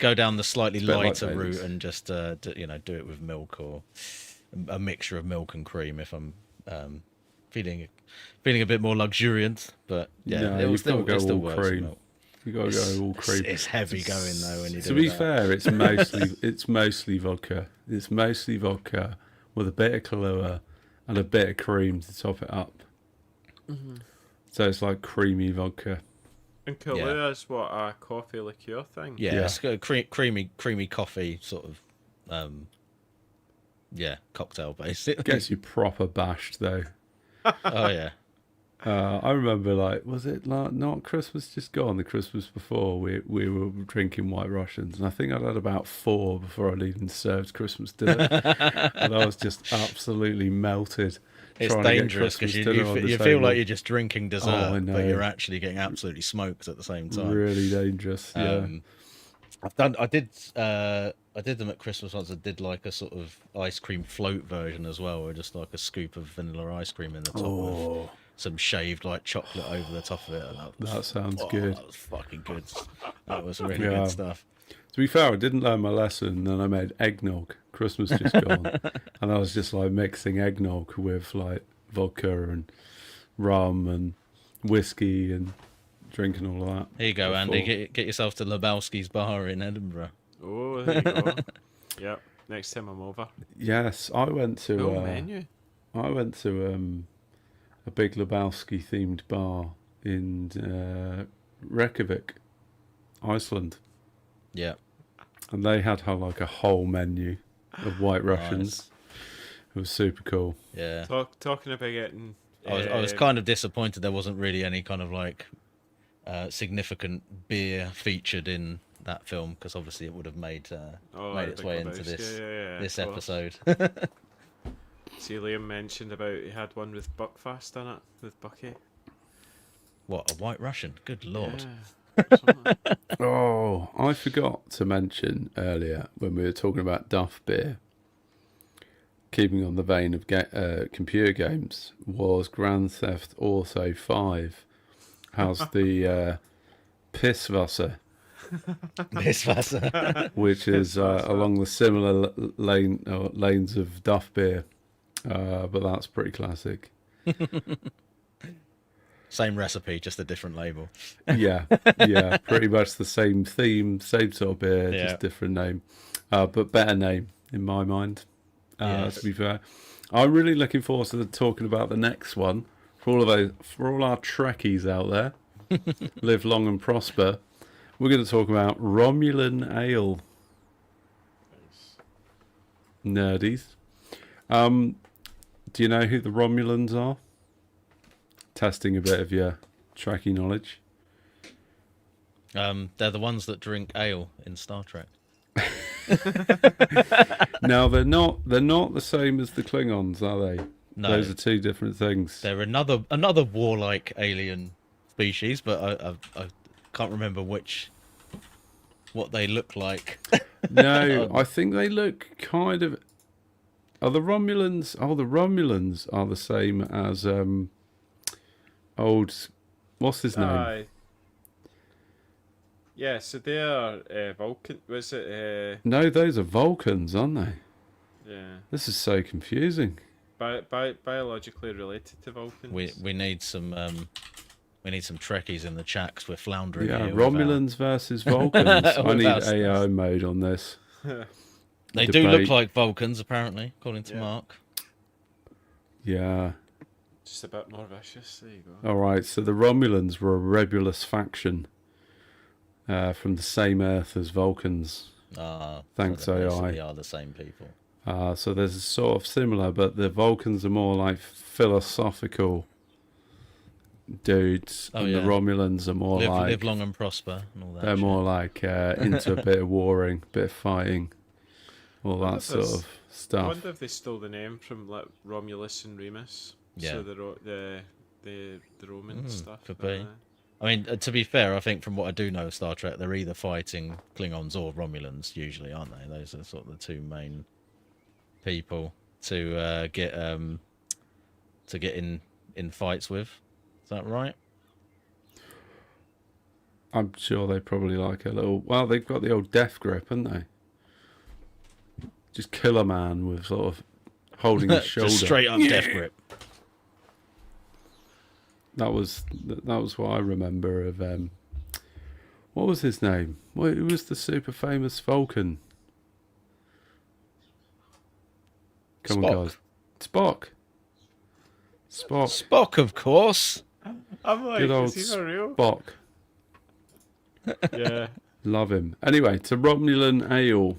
go down the slightly It's a bit like lighter Baileys. route and just do it with milk or a mixture of milk and cream if I'm feeling a bit more luxuriant. But yeah, No, it you've still gotta go all works with cream. milk. You got to go all cream. It's heavy going though when you do To be that. fair, it's mostly vodka. It's mostly vodka with a bit of Kahlua and a bit of cream to top it up. Mm-hmm. So it's like creamy vodka. And Kahlua is what, a coffee liqueur thing? Yeah, Yeah. it's got a creamy coffee sort of cocktail basically. Gets you proper bashed though. Oh yeah. I remember, like, was it not Christmas just gone? The Christmas before, we were drinking White Russians, and I think I'd had about 4 before I'd even served Christmas dinner, and I was just absolutely melted. It's trying to get dangerous because Christmas dinner on the you feel table. like you're just drinking dessert, I know. but you're actually getting absolutely smoked at the same time. Really dangerous. Yeah. I did them at Christmas once. I did like a sort of ice cream float version as well, or just like a scoop of vanilla ice cream in the top with some shaved like chocolate over the top of it. And That sounds good. That was fucking good. That was really Yeah. good stuff. To be fair, I didn't learn my lesson, and I made eggnog. Christmas just gone, and I was just like mixing eggnog with like vodka and rum and whiskey and drinking all of that. Here you go, before. Andy. Get yourself to Lebowski's bar in Edinburgh. Oh, there you go. Yep. Next time I'm over. Yes, I went to. No menu. I went to a big Lebowski themed bar in Reykjavik, Iceland, Yeah. and they had like a whole menu of White Russians. It was super cool. Yeah. Talking about getting. I was kind of disappointed there wasn't really any kind of like significant beer featured in that film, because obviously it would have made its way into this of course. episode. See, Liam mentioned about he had one with Buckfast in it, with Bucky. What, a White Russian? Good lord. Oh, I forgot to mention earlier when we were talking about Duff beer, keeping on the vein of computer games, was Grand Theft Auto 5. How's the Pisswasser, This was which is along the similar lanes of Duff beer, but that's pretty classic. same recipe, just a different label. Yeah, pretty much the same theme, same sort of beer, Yeah. just different name, but better name in my mind. Yes. To be fair, I'm really looking forward to talking about the next one for all our Trekkies out there. Live long and prosper. We're going to talk about Romulan ale. Nerdies. Do you know who the Romulans are? Testing a bit of your Trekkie knowledge. They're the ones that drink ale in Star Trek. Now they're not the same as the Klingons, are they? No. Those are two different things. They're another warlike alien species, but I can't remember what they look like. No, I think they look kind of. Are the Romulans? Oh, the Romulans are the same as old. What's his name? Aye. Yeah, so they are Vulcan. Was it? No, those are Vulcans, aren't they? Yeah, This is so confusing. biologically related to Vulcans. We need some Trekkies in the chat 'cause we're floundering. Yeah, here without- Romulans versus Vulcans. I need Without- AI mode on this. They do debate. look like Vulcans, apparently, according to Yeah. Mark. Yeah. Just a bit more vicious. There you go. All right. So the Romulans were a rebellious faction from the same Earth as Vulcans. Thanks, so they AI. basically are the same people. So there's a sort of similar, but the Vulcans are more like philosophical dudes, Oh, and yeah. the Romulans are more like Live long and prosper and all that. they're shit. more like into a bit of warring, bit of fighting, all wonder that if sort there's- of I stuff. wonder if they stole the name from like Romulus and Remus. Yeah. So the Roman stuff. could be. I mean, to be fair, I think from what I do know of Star Trek, they're either fighting Klingons or Romulans, usually, aren't they? Those are sort of the two main people to get in fights with. Is that right? I'm sure they probably like a little. Well, they've got the old death grip, haven't they? Just kill a man with sort of holding his shoulder. Just straight up death grip. That was what I remember of. What was his name? Who was the super famous Vulcan? Come on, Spock. guys. Spock. Spock, of course. I'm like, Good old is he for real? Spock. Yeah. Love him. Anyway, to Romulan ale.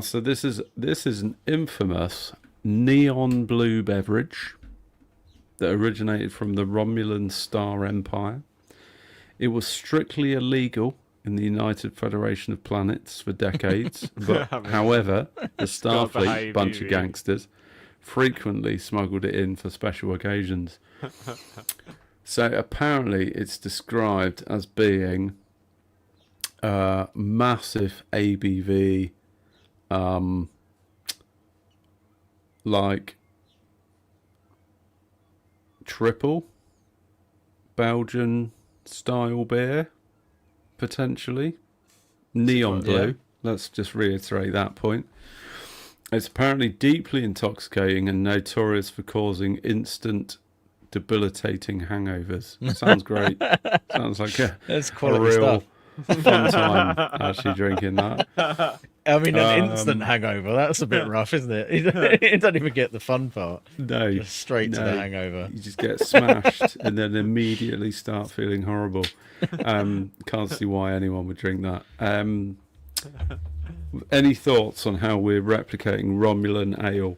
So this is an infamous neon blue beverage that originated from the Romulan Star Empire. It was strictly illegal in the United Federation of Planets for decades, but however, the Starfleet, bunch of gangsters, frequently smuggled it in for special occasions. So apparently it's described as being massive ABV, like triple Belgian style beer, potentially. Neon blue. Yeah. Let's just reiterate that point. It's apparently deeply intoxicating and notorious for causing instant debilitating hangovers. Sounds great. Sounds like That's a quality real stuff. fun time actually drinking that. I mean, an instant hangover. That's a bit rough, isn't it? You don't even get the fun part. No, Just straight to no. the hangover. You just get smashed and then immediately start feeling horrible. Can't see why anyone would drink that. Any thoughts on how we're replicating Romulan ale?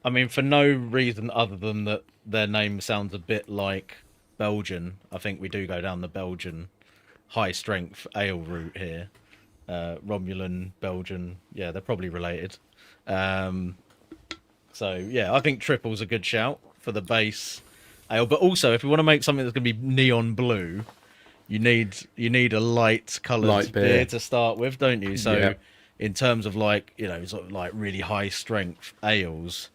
I mean, for no reason other than that their name sounds a bit like Belgian. I think we do go down the Belgian high strength ale route here. Romulan, Belgian, yeah, they're probably related. So yeah, I think triple's a good shout for the base ale. But also, if we want to make something that's going to be neon blue, you need a light coloured Light beer. beer to start with, don't you? So Yeah. in terms of like, sort of like really high strength ales,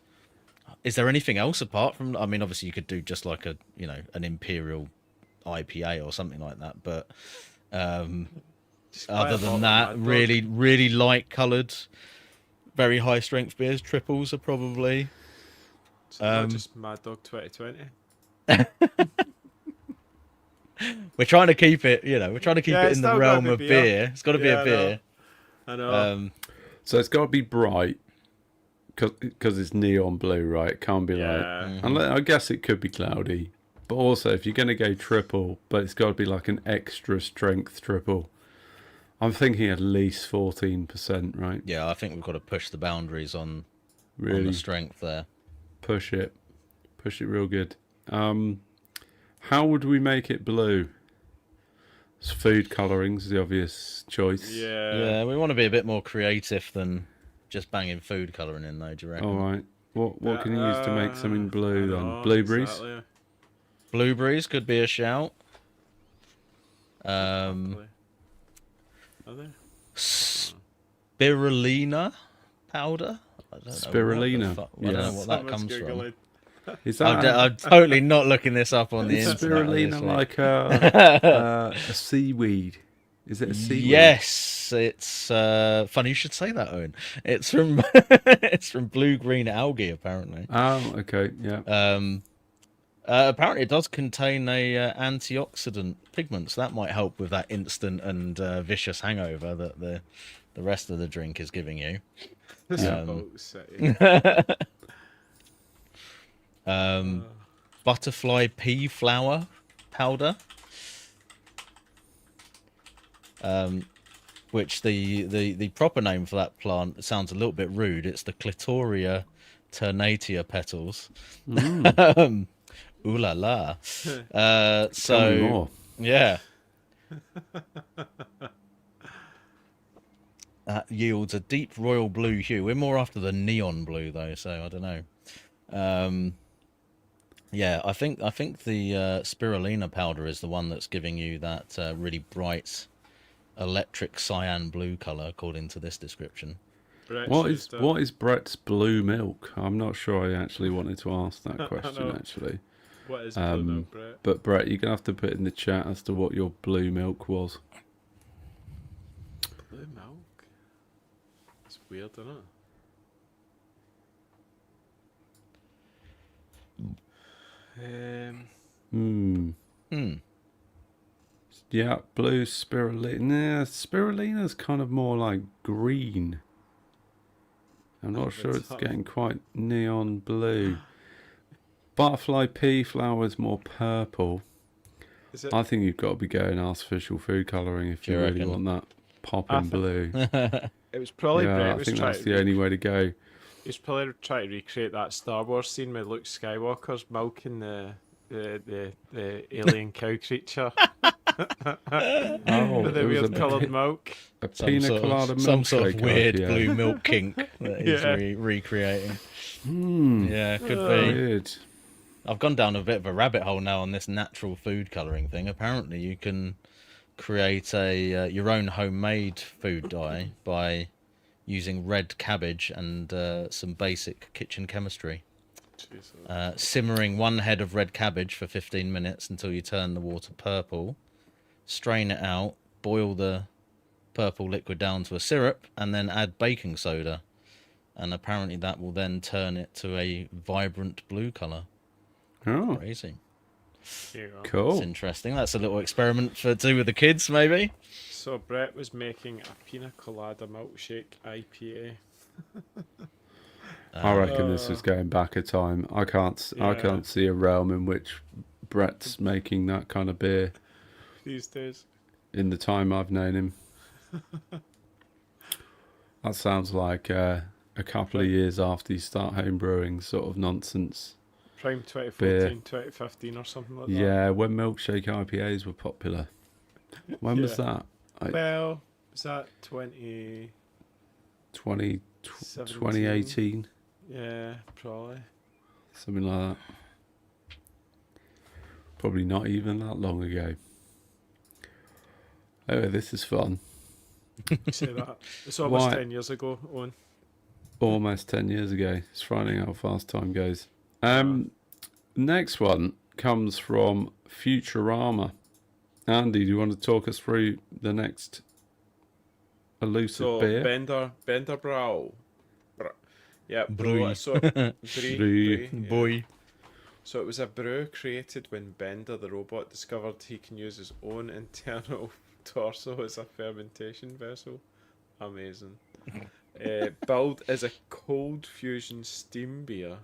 is there anything else apart from? I mean, obviously you could do just like an imperial IPA or something like that, but Just buy other a bottle than of that, Mad Dog. really light coloured, very high strength beers, triples are probably. It's not just Mad Dog 2020. We're trying to keep it, we're trying to keep Yeah, it it's in the still gotta realm be of beer. beer. It's got to be Yeah, a beer. I know. So it's got to be bright because it's neon blue, right? It can't be Yeah. like. Unless, I guess it could be cloudy, but also if you're going to go triple, but it's got to be like an extra strength triple. I'm thinking at least 14%, right? Yeah, I think we've got to push the boundaries on Really the strength there. push it real good. How would we make it blue? Food coloring's the obvious choice. Yeah, we want to be a bit more creative than just banging food colouring in, though. Do you reckon? All right. What can you use to make something blue then? know, Blueberries. Exactly. Blueberries could be a shout. Probably. Are they? Spirulina powder. I don't know Spirulina, I don't know yes. what that Someone's comes from. Googling. Is that I'm totally not looking this up on the is internet. spirulina obviously. like a seaweed? Is it a seaweed? Yes, it's funny you should say that, Owen. It's from it's from blue-green algae, apparently. Oh, okay. Yeah. Apparently, it does contain a antioxidant pigment, so that might help with that instant and vicious hangover that the rest of the drink is giving you. Boat City. Butterfly pea flower powder, which the proper name for that plant sounds a little bit rude. It's the Clitoria ternatia petals. Ooh la la. Tell me more. Yeah. That yields a deep royal blue hue. We're more after the neon blue though, so I don't know. Yeah, I think the spirulina powder is the one that's giving you that really bright electric cyan blue color, according to this description. What is Brett's blue milk? I'm not sure I actually wanted to ask that question actually. What is blue milk, Brett? But Brett, you're gonna have to put in the chat as to what your blue milk was. Blue milk? It's weird, isn't it? Yeah, blue spirulina. Yeah, spirulina's kind of more like green. I'm not sure it's getting quite neon blue. Butterfly pea flower's more purple. Is it? I think you've got to be going artificial food colouring if you really want that popping blue. It was probably Yeah, Brett I was think trying that's to the only way to go. He was probably trying to recreate that Star Wars scene with Luke Skywalker's milking the alien cow creature. Oh, With the it was weird coloured milk. a pina colada milkshake. Some sort of weird IPA. blue milk kink that he's recreating. Yeah, could be. Weird. I've gone down a bit of a rabbit hole now on this natural food colouring thing. Apparently, you can create your own homemade food dye by using red cabbage and some basic kitchen chemistry. Simmering one head of red cabbage for 15 minutes until you turn the water purple. Strain it out, boil the purple liquid down to a syrup, and then add baking soda. And apparently that will then turn it to a vibrant blue colour. Oh, Crazy. Here you go. It's cool. interesting. That's a little experiment to do with the kids, maybe. So Brett was making a pina colada milkshake IPA. I reckon this is going back a time. I can't see a realm in which Brett's making that kind of beer These days. in the time I've known him. That sounds like a couple of years after you start home brewing sort of nonsense. Prime 2014, 2015 or something like that. Yeah, when milkshake IPAs were popular. When was that? Well, was that 20... 2018? Yeah, probably. Something like that. Probably not even that long ago. Oh, this is fun. Say that. It's almost Why- 10 years ago, Owen. Almost 10 years ago. It's frightening how fast time goes. Next one comes from Futurama. Andy, do you want to talk us through the next elusive So beer? Bender Brow. Yeah, Brew. So, Brew. yeah. Boy. So it was a brew created when Bender the robot discovered he can use his own internal torso as a fermentation vessel. Amazing. Billed as a cold fusion steam beer,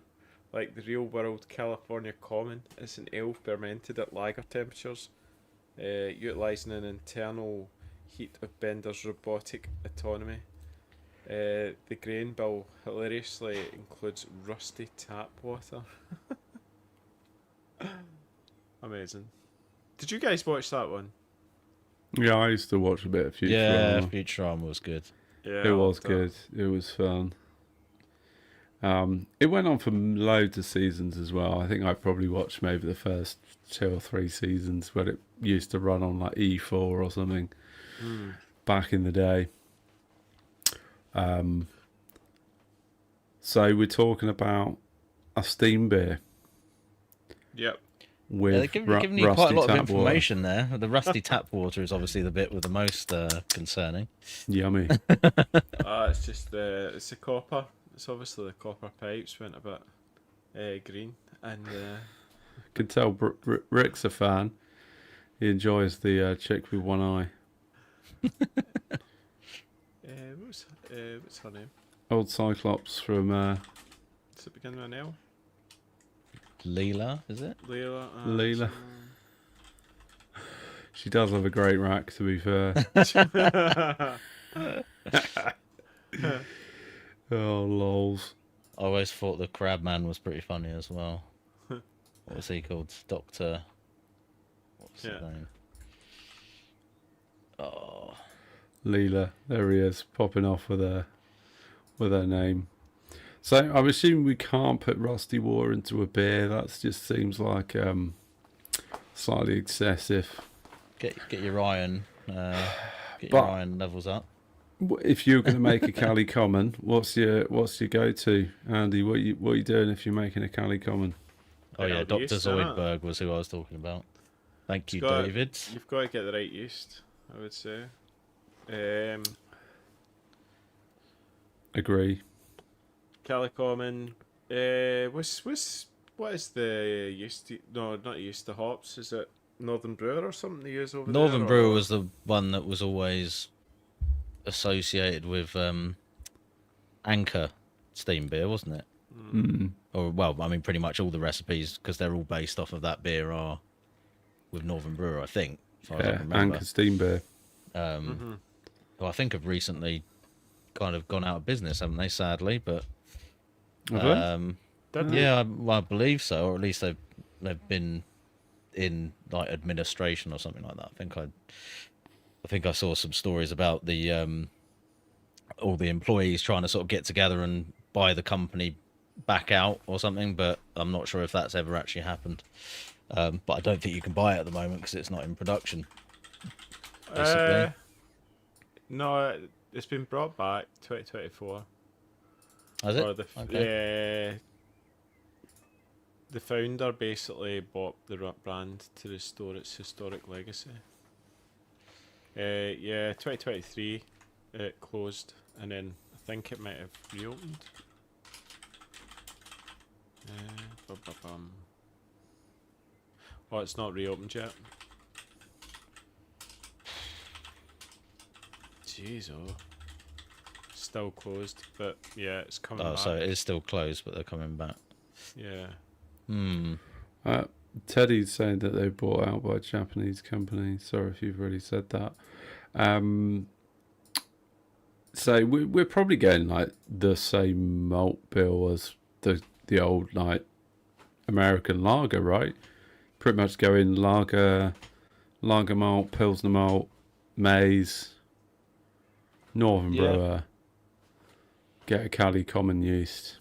like the real world California Common. It's an ale fermented at lager temperatures, utilising an internal heat of Bender's robotic autonomy. The grain bill hilariously includes rusty tap water. Amazing. Did you guys watch that one? Yeah, I used to watch a bit of Futurama. Yeah, Futurama was good. Yeah, It I was loved that. good. It was fun. It went on for loads of seasons as well. I think I probably watched maybe the first 2 or 3 seasons when it used to run on like E4 or something back in the day. So we're talking about a steam beer Yeah, Yep. with they're giving you rusty quite a lot of tap information there. The rusty tap water is obviously the bit with the most concerning. water. Yummy. It's just it's the copper. It's obviously the copper pipes went a bit green, and Could tell Rick's a fan. He enjoys the chick with one eye. what's her name? Old Cyclops from Does it begin with an L? Leela, is it? Layla. Leela. She does have a great rack, to be fair. Oh, lols. I always thought the Crab Man was pretty funny as well. What was he called? Doctor. What's his Yeah. name? Oh, Leela, there he is, popping off with her name. So I'm assuming we can't put rusty water into a beer. That just seems like slightly excessive. get your iron, get But- your iron levels up. If you're going to make a Cali Common, what's your go-to, Andy? What are you doing if you're making a Cali Common? Oh yeah, Hell, Dr. yeast, innit? Zoidberg was who I was talking about. Thank you, It's got- David. You've got to get the right yeast, I would say. Agree. Calicommon. What is the yeast? No, not yeast. The hops. Is it Northern Brewer or something they use over there? Northern Brewer or- was the one that was always associated with Anchor steam beer, wasn't it? Mm. Or well, I mean, pretty much all the recipes because they're all based off of that beer are with Northern Brewer, I think. As far as I Yeah, can remember. Anchor Steam Beer. Who I think have recently kind of gone out of business, haven't they? Sadly, but Have they? Did they? yeah, I believe so, or at least they've been in like administration or something like that. I think I saw some stories about the all the employees trying to sort of get together and buy the company back out or something, but I'm not sure if that's ever actually happened. But I don't think you can buy it at the moment because it's not in production. Basically. No, it's been brought back 2024. Has it? Or the Okay. the founder basically bought the brand to restore its historic legacy. 2023 it closed, and then I think it might have reopened. Bum. Oh, it's not reopened yet. Jeez, still closed, but yeah, it's coming Oh, back. so it is still closed, but they're coming back. Yeah. Teddy's saying that they were bought out by a Japanese company. Sorry if you've already said that. So we're probably getting like the same malt bill as the old like American lager, right? Pretty much going lager malt, Pilsner malt, maize, Northern Yeah. Brewer, get a Cali Common yeast,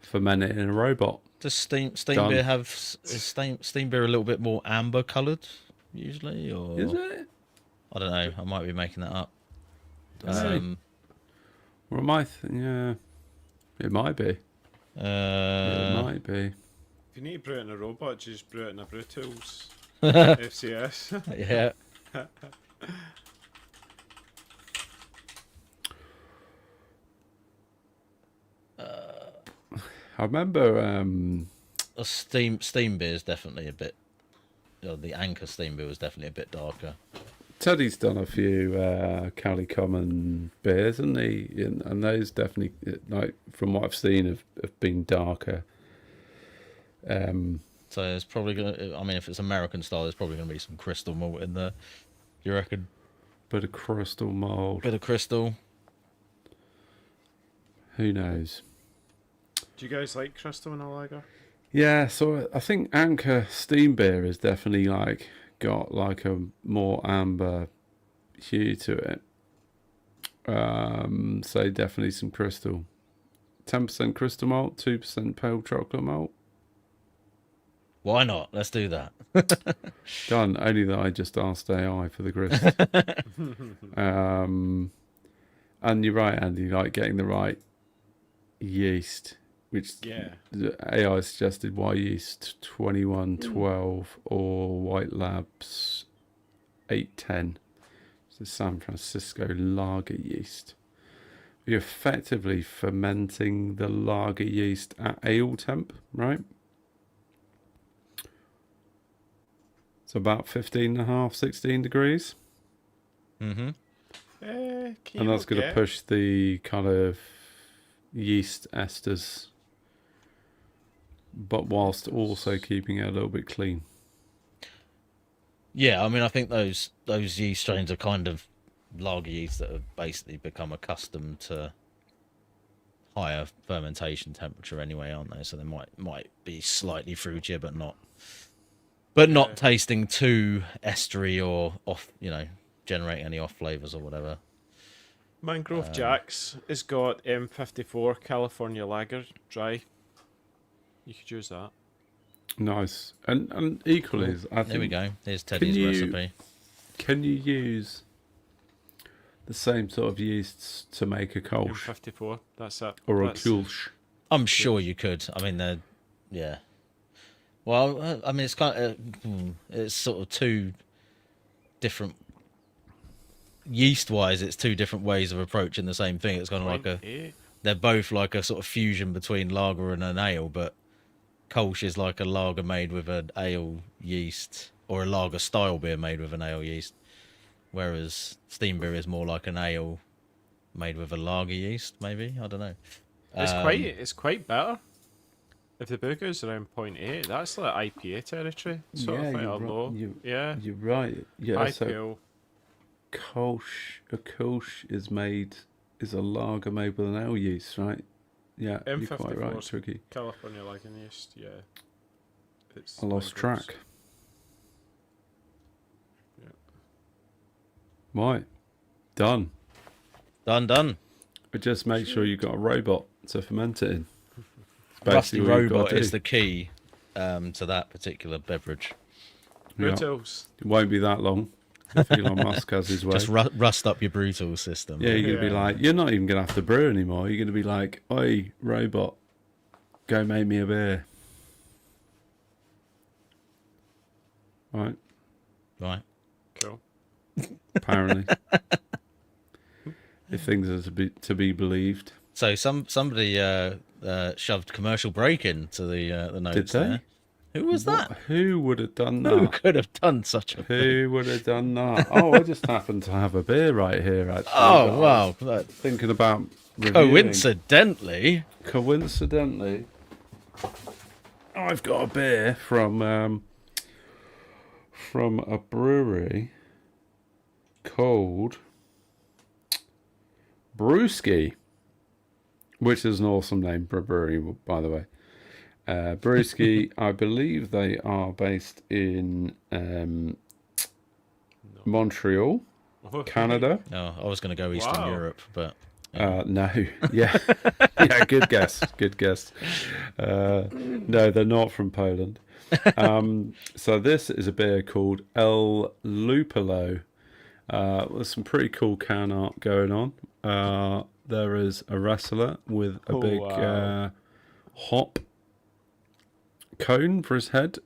ferment it in a robot. Does steam Done. beer have is steam beer a little bit more amber coloured usually, or Is it? I don't know. I might be making that up. Really? Or am I? Yeah, it might be. It might be. If you need to brew it in a robot, just brew it in a Brew Tools FCS. Yeah. I remember. A steam beer is definitely a bit. The Anchor steam beer was definitely a bit darker. Teddy's done a few Cali Common beers, hasn't he? And those definitely, like from what I've seen, have been darker. So it's probably gonna. I mean, if it's American style, there's probably gonna be some crystal malt in there. You reckon? Bit of crystal mold. Bit of crystal. Who knows? Do you guys like Crystal in a lager? Yeah, so I think Anchor steam beer has definitely got like a more amber hue to it. So definitely some crystal. 10% crystal malt, 2% pale chocolate malt. Why not? Let's do that. Done. Only that I just asked AI for the grist. And you're right, Andy. Like getting the right yeast, which the AI suggested Y yeast 2112 or White Labs 810. It's the San Francisco lager yeast. You're effectively fermenting the lager yeast at ale temp, right? So about 15.5, 16 degrees. Mm-hmm. And that's going to push the kind of yeast esters, but whilst also keeping it a little bit clean. Yeah, I mean, I think those yeast strains are kind of lager yeast that have basically become accustomed to higher fermentation temperature anyway, aren't they? So they might be slightly fruitier, but not tasting too estery or off, generating any off flavors or whatever. Mangrove Jack's has got M54 California Lager dry. You could use that. Nice. And equally, I think, there we go. Here's Teddy's recipe. Can you use the same sort of yeasts to make a Kolsch? M54, that's it. Or a Kulsch? I'm sure you could. I mean, yeah. Well, I mean, it's kind of it's sort of two different yeast-wise. It's two different ways of approaching the same thing. It's kind of they're both like a sort of fusion between lager and an ale, but Kolsch is like a lager made with an ale yeast, or a lager style beer made with an ale yeast, whereas steam beer is more like an ale made with a lager yeast. Maybe, I don't know. It's quite better. If the beer goes around 0.8, that's like IPA territory. Sort of like low. You're right. Yeah, IPA. so a Kolsch is a lager made with an ale yeast, right? Yeah, you're quite right, Tricky. California lager yeast, yeah. I lost track. Yeah. Right. Done. Done. But just make sure you've got a robot to ferment it in. Rusty robot is the key to that particular beverage. Brutals. It won't be that long. If Elon Musk has his way. Just rust up your brutal system. Yeah, you're going to be like, you're not even going to have to brew anymore. You're going to be like, oi, robot, go make me a beer. Right. Cool. Apparently. If things are to be believed. So somebody shoved commercial break into the notes. Did they? There. Who was that? Who would have done that? Who could have done such a thing? Who would have done that? Oh, I just happen to have a beer right here, actually. Oh, wow. Thinking about reviewing. Coincidentally, I've got a beer from a brewery called Brewski, which is an awesome name for a brewery, by the way. Brewski, I believe they are based in Montreal, Canada. Oh, I was going to go Eastern Europe, but... No, yeah. Yeah, good guess. No, they're not from Poland. So this is a beer called El Lupolo, There's some pretty cool can art going on. There is a wrestler with a big hop cone for his head,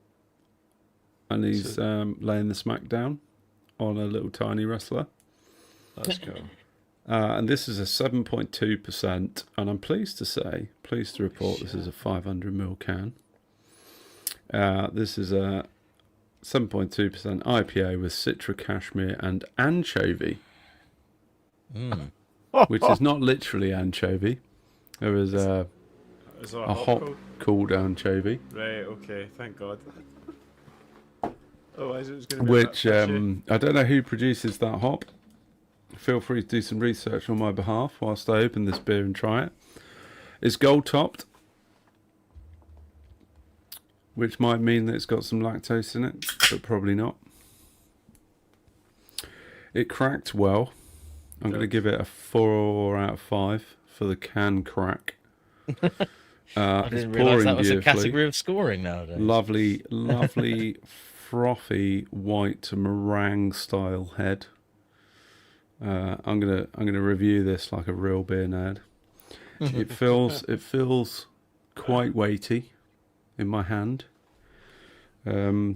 and he's laying the smack down on a little tiny wrestler. That's cool. And this is a 7.2%, and I'm pleased to report this is a 500ml can. This is a 7.2% IPA with Citra Cashmere and anchovy, which is not literally anchovy. There is a hop called anchovy. Right, okay, thank God. Otherwise it was going to be Which, I don't know who produces that hop. Feel free to do some research on my behalf whilst I open this beer and try it. It's gold topped, which might mean that it's got some lactose in it, but probably not. It cracked well. I'm going to give it a 4 out of 5 for the can crack. I didn't realise that was a category of scoring nowadays. Lovely, frothy white meringue style head. I'm gonna review this like a real beer nerd. It feels quite weighty in my hand. Lovely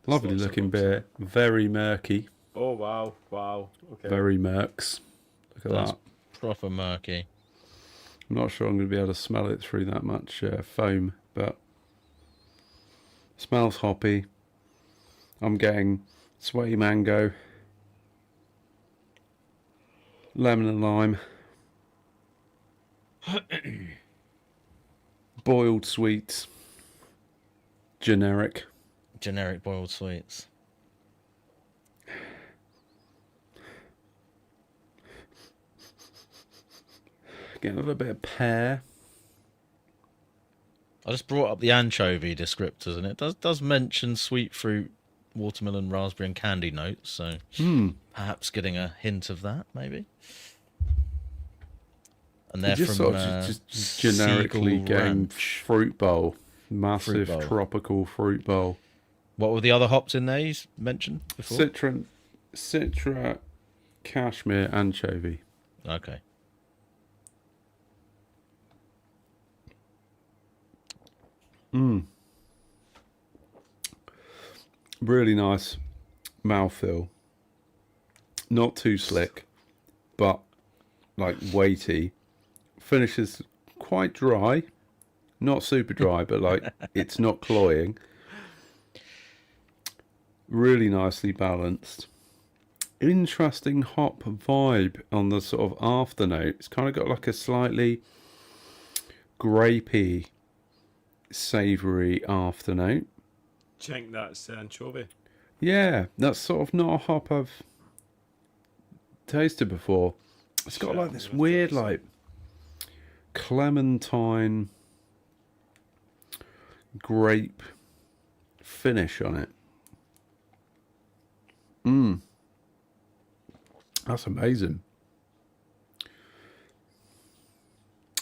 looking beer, very murky. Oh wow, okay. Very murks. Look at that. Proper murky. I'm not sure I'm going to be able to smell it through that much foam, but smells hoppy. I'm getting sweaty mango, lemon and lime, boiled sweets, generic boiled sweets. Getting a little bit of pear. I just brought up the anchovy descriptors, and it does mention sweet fruit, watermelon, raspberry, and candy notes. So perhaps getting a hint of that, maybe. And they're just from sort of just generically Seagull getting Ranch. fruit bowl, massive Fruit bowl. tropical fruit bowl. What were the other hops in there you mentioned before? Citra, cashmere, anchovy. Okay. Really nice mouthfeel. Not too slick, but like weighty. Finishes quite dry. Not super dry, but like it's not cloying. Really nicely balanced. Interesting hop vibe on the sort of after note. It's kind of got like a slightly grapey, savoury after note. Do you think that's anchovy? Yeah, that's sort of not a hop I've tasted before. It's got like this weird like clementine grape finish on it. That's amazing.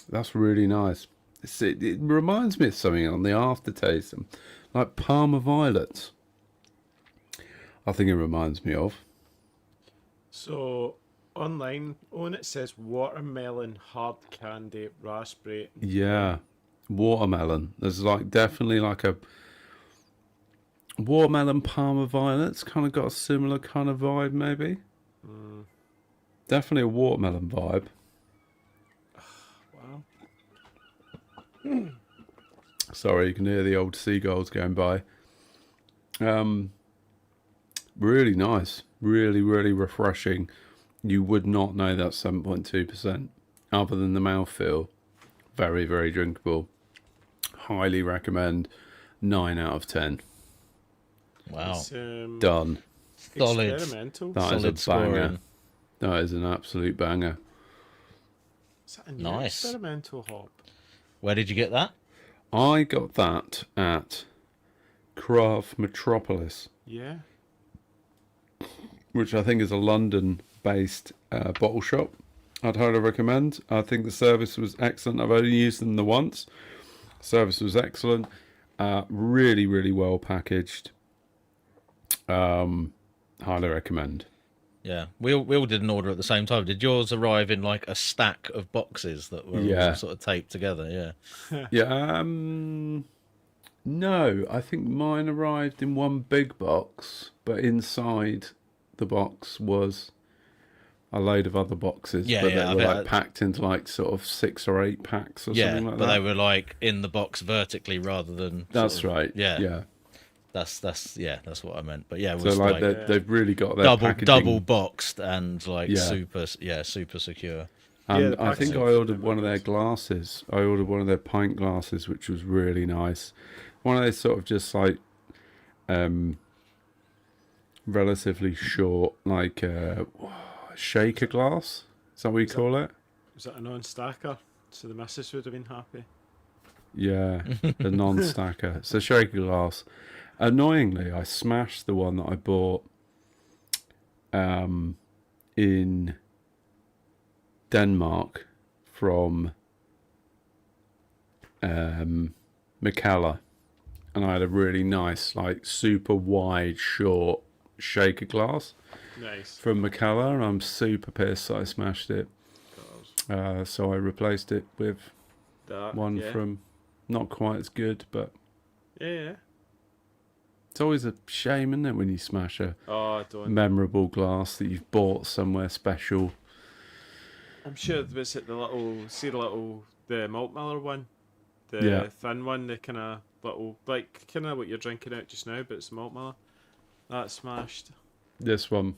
That's really nice. It reminds me of something on the aftertaste, like Parma violets. I think it reminds me of. So online on it says watermelon, hard candy, raspberry. Yeah, watermelon. There's like definitely like a watermelon Parma violets. Kind of got a similar kind of vibe, maybe. Definitely a watermelon vibe. Wow. Sorry, you can hear the old seagulls going by. Really nice. Really, really refreshing. You would not know that's 7.2%. Other than the mouthfeel. Very, very drinkable. Highly recommend. 9 out of 10. Wow. It's, Done. Solid. experimental. That is Solid a banger. scoring. That is an absolute banger. Is that a new Nice. experimental hop? Where did you get that? I got that at Craft Metropolis, Yeah. which I think is a London-based bottle shop. I'd highly recommend. I think the service was excellent. I've only used them the once. Service was excellent. Really, really well packaged. Highly recommend. Yeah, we all did an order at the same time. Did yours arrive in like a stack of boxes that were all sort of taped together? Yeah. Yeah. No, I think mine arrived in one big box, but inside the box was a load of other boxes, Yeah, but yeah, they I were bet like packed into like sort of 6 or 8 packs or Yeah, something like but that. they were like in the box vertically rather than. That's sort of- right. Yeah, Yeah. that's what I meant. But yeah, it So was like like they've really got their double packaging. boxed and like Yeah. super secure. And the I think I packaging's ordered one of their glasses. I ordered one of their pint glasses, which was really nice. One of those sort of just like relatively short, like shaker glass. Is that what you call it? Was that a non-stacker? So the missus would have been happy. Yeah, the non-stacker. It's a shaker glass. Annoyingly, I smashed the one that I bought in Denmark from McKellar, and I had a really nice, like super wide, short shaker glass Nice. from McKellar, and I'm super pissed that I smashed it. So I replaced it with That one yeah. from not quite as good, but Yeah. it's always a shame, isn't it, when you smash a Oh, don't. memorable glass that you've bought somewhere special. I'm sure it was at the malt miller one, the Yeah. thin one, the kind of little like kind of what you're drinking out just now, but it's malt miller. That smashed. This one,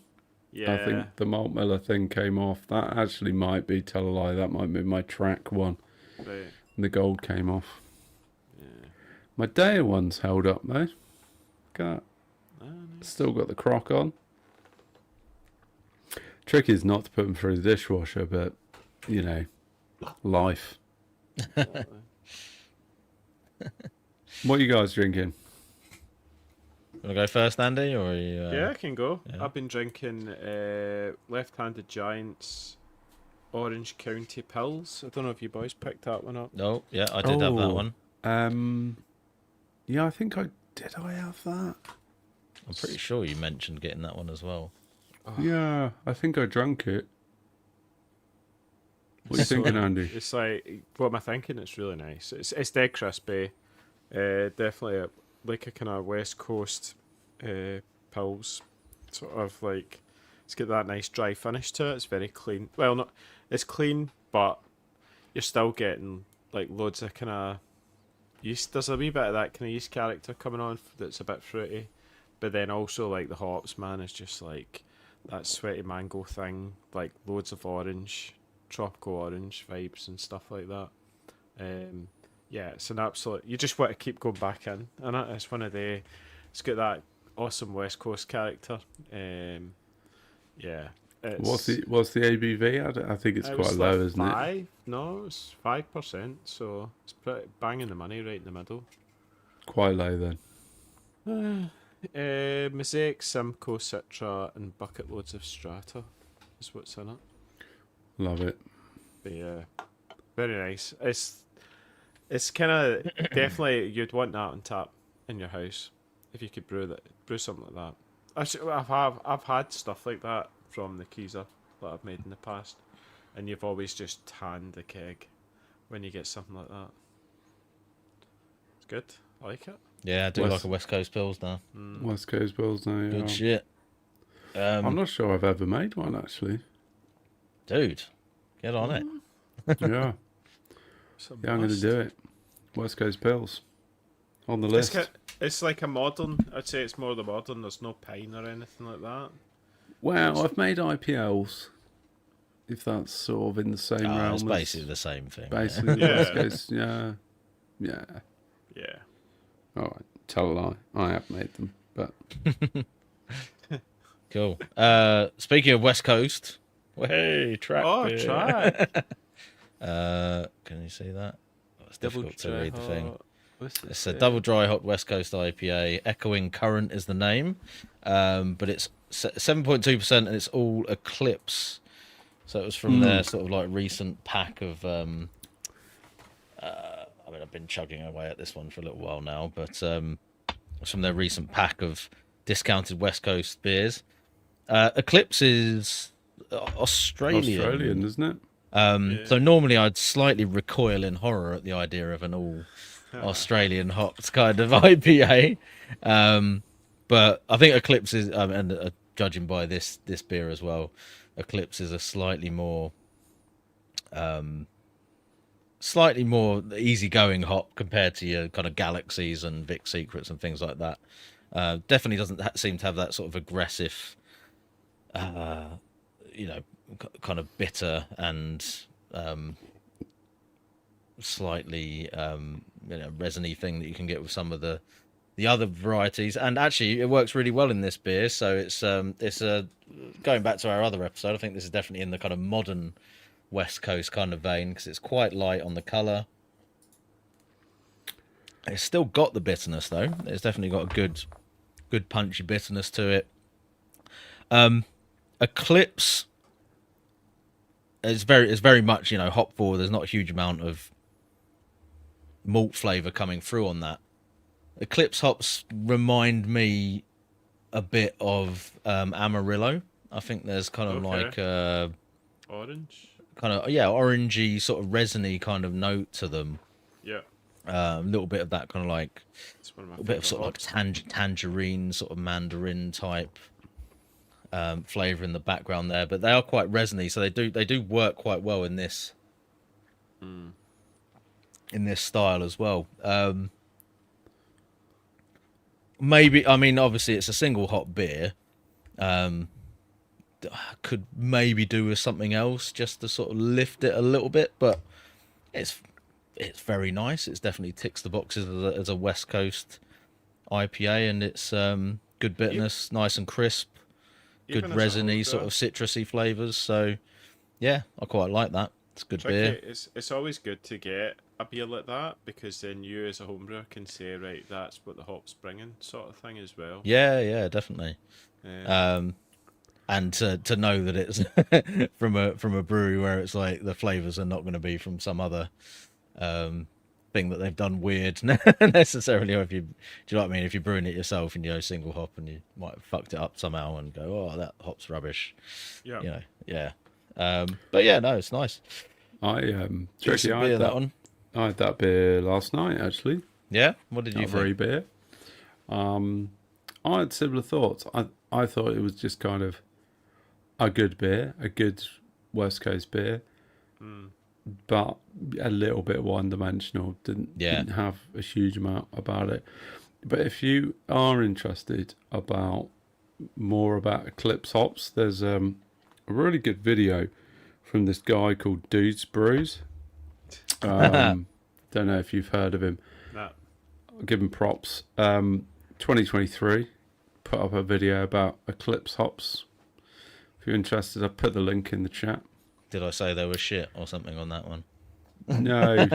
Yeah. I think the malt miller thing came off. That actually might be, tell a lie, that might be my track one. Right. And the gold came off. Yeah. My day one's held up though. Got Nice. still got the crock on. Trick is not to put them through the dishwasher, but you know, life. What are you guys drinking? Want to go first, Andy, or are you? Yeah, I can go. yeah. I've been drinking Left-Handed Giants Orange County Pills. I don't know if you boys picked that one up. No, yeah, I did have that Oh. one. Yeah, I think I did. I have that. I'm pretty sure you mentioned getting that one as well. Yeah, I think I drank it. What are you So- thinking, Andy? It's like, what am I thinking? It's really nice. It's dead crispy. Definitely like a kind of West Coast pills. Sort of like, it's got that nice dry finish to it. It's very clean. Well, not, it's clean, but you're still getting like loads of kind of yeast. There's a wee bit of that kind of yeast character coming on that's a bit fruity. But then also like the hops, man, is just like that sweaty mango thing, like loads of orange, tropical orange vibes and stuff like that. Yeah, it's an absolute. You just want to keep going back in, and it's one of the. It's got that awesome West Coast character. Yeah. What's the ABV? I think it's it quite was low, like isn't it? 5? No, it's 5%. So it's pretty banging the money right in the middle. Quite low then. Mosaic, Simcoe, Citra, and bucket loads of Strata is what's in it. Love it. But yeah, very nice. It's kind of definitely you'd want that on tap in your house if you could brew something like that. Actually, I've had stuff like that from the Keyser that I've made in the past, and you've always just tanned the keg when you get something like that. It's good. I like it. Yeah, I do West- like a West Coast Pills now. West Coast Bills now. Good Yeah. shit. I'm not sure I've ever made one actually. Dude, get on it. Yeah. It's a Yeah, I'm going to must. do it. West Coast Pills. On the list. It's like a modern. I'd say it's more the modern. There's no pine or anything like that. Well, I've made IPLs. If that's sort of in the same realm. It's as- basically the same thing. yeah. Basically, Yeah. West Coast. Yeah. Yeah. Yeah. All right. Tell a lie. I have made them, but Cool. Speaking of West Coast, hey, track. Oh, beer. try. Can you see that? Oh, it's difficult to read the thing. What's it It's a say? double dry hot West Coast IPA. Echoing Current is the name, but it's 7.2% and it's all Eclipse. So it was from their sort of like recent pack of. I mean, I've been chugging away at this one for a little while now, but it's from their recent pack of discounted West Coast beers. Eclipse is Australian. Isn't it? So normally I'd slightly recoil in horror at the idea of an all Australian hops kind of IPA. But I think Eclipse is, and judging by this beer as well, Eclipse is a slightly more easygoing hop compared to your kind of Galaxies and Vic Secrets and things like that. Definitely doesn't seem to have that sort of aggressive, kind of bitter and slightly resiny thing that you can get with some of the other varieties. And actually, it works really well in this beer. So it's going back to our other episode. I think this is definitely in the kind of modern West Coast kind of vein because it's quite light on the colour. It's still got the bitterness though. It's definitely got a good punchy bitterness to it. Eclipse is very much hop forward. There's not a huge amount of malt flavour coming through on that. Eclipse hops remind me a bit of Amarillo. I think there's kind of like orange, kind of orangey sort of resiny kind of note to them. Yeah. A little bit of that kind of like a bit of sort of hops. like tangerine, sort of mandarin type flavour in the background there, but they are quite resiny, so they do work quite well in this in this style as well. Maybe, I mean, obviously it's a single hop beer. Could maybe do with something else just to sort of lift it a little bit, but it's very nice. It's definitely ticks the boxes as a West Coast IPA, and it's good bitterness, nice and crisp, good resiny sort of citrusy flavours. So yeah, I quite like that. It's a good beer. It's always good to get a beer like that because then you as a homebrewer can say, right, that's what the hop's bringing, sort of thing as well. Yeah, definitely. Yeah. And to know that it's from a brewery where it's like the flavors are not going to be from some other thing that they've done weird necessarily, or do you know what I mean? If you're brewing it yourself and single hop and you might have fucked it up somehow and go, oh, that hop's rubbish. Yeah. Yeah. But yeah, no, it's nice. I had that beer last night actually. Yeah. What did you think? Very beer. I had similar thoughts. I thought it was just kind of a good beer, a good West Coast beer, but a little bit one-dimensional. Didn't have a huge amount about it. But if you are interested more about Eclipse hops, there's a really good video from this guy called Dudes Brews. Don't know if you've heard of him. No. I'll give him props. 2023, put up a video about Eclipse hops. If you're interested, I'll put the link in the chat. Did I say there was shit or something on that one? No,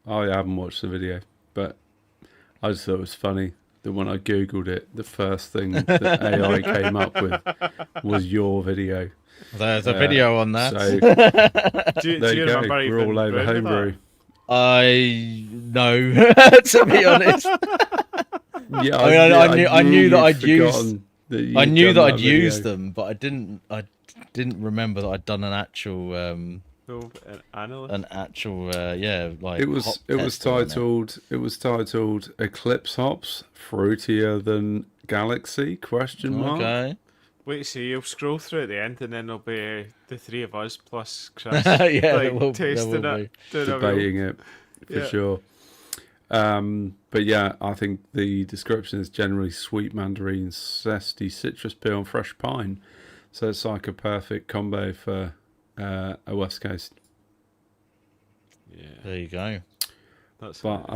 I haven't watched the video, but I just thought it was funny that when I googled it, the first thing that AI came up with was your video. There's a video on that. So Do you there you go. remember We're all over homebrew. I know, to be honest. Yeah, I knew that I'd used. I knew that I'd used them, but I didn't remember that I'd done an actual like it was titled Eclipse hops fruitier than Galaxy ? Okay. Wait, so you'll scroll through at the end, and then there'll be the three of us plus Chris, tasting it, debating it for sure. But yeah, I think the description is generally sweet mandarin, zesty citrus peel, and fresh pine. So it's like a perfect combo for a West Coast. Yeah, there you go. But nice.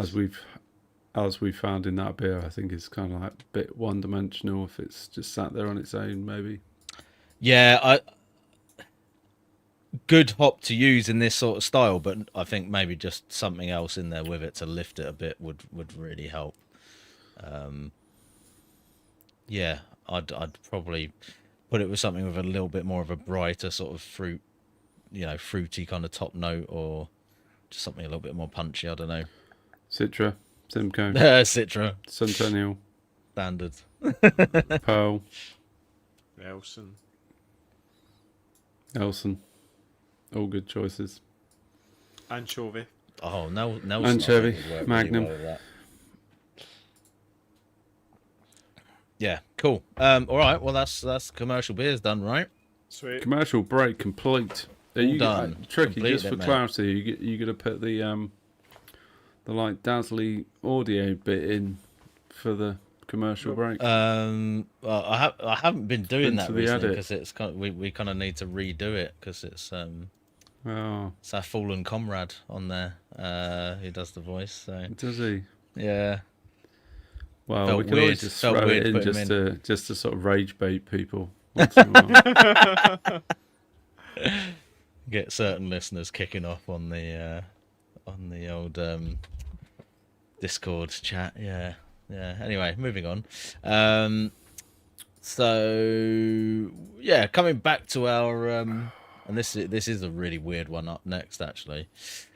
as we've found in that beer, I think it's kind of like a bit one-dimensional if it's just sat there on its own, maybe. Yeah, good hop to use in this sort of style, but I think maybe just something else in there with it to lift it a bit would really help. Yeah, I'd probably put it with something with a little bit more of a brighter sort of fruity kind of top note, or just something a little bit more punchy. I don't know. Citra, Simcoe, Citra, Centennial, standard, Pearl. Elson. Elson. All good choices. Anchovy. Oh, Nelson. I Anchovy, think would work Magnum. Really well with that. Yeah, cool. All right. Well, that's commercial beers done, right? Sweet. Commercial break complete. Are All you done. Tricky? Completed Just for it, mate. clarity, you gonna put the like Dazzly audio bit in for the commercial break? Well, I haven't been doing that Into the recently edit. because it's we kind of need to redo it because it's Oh, our fallen comrade on there who does the voice. So does he? yeah, Well, Felt we could always weird- just felt throw weird it in putting him just to sort of rage bait people. Once in a while. get certain listeners kicking off on the old Discord chat. Yeah. Anyway, moving on. So yeah, coming back to our and this is a really weird one up next. Actually,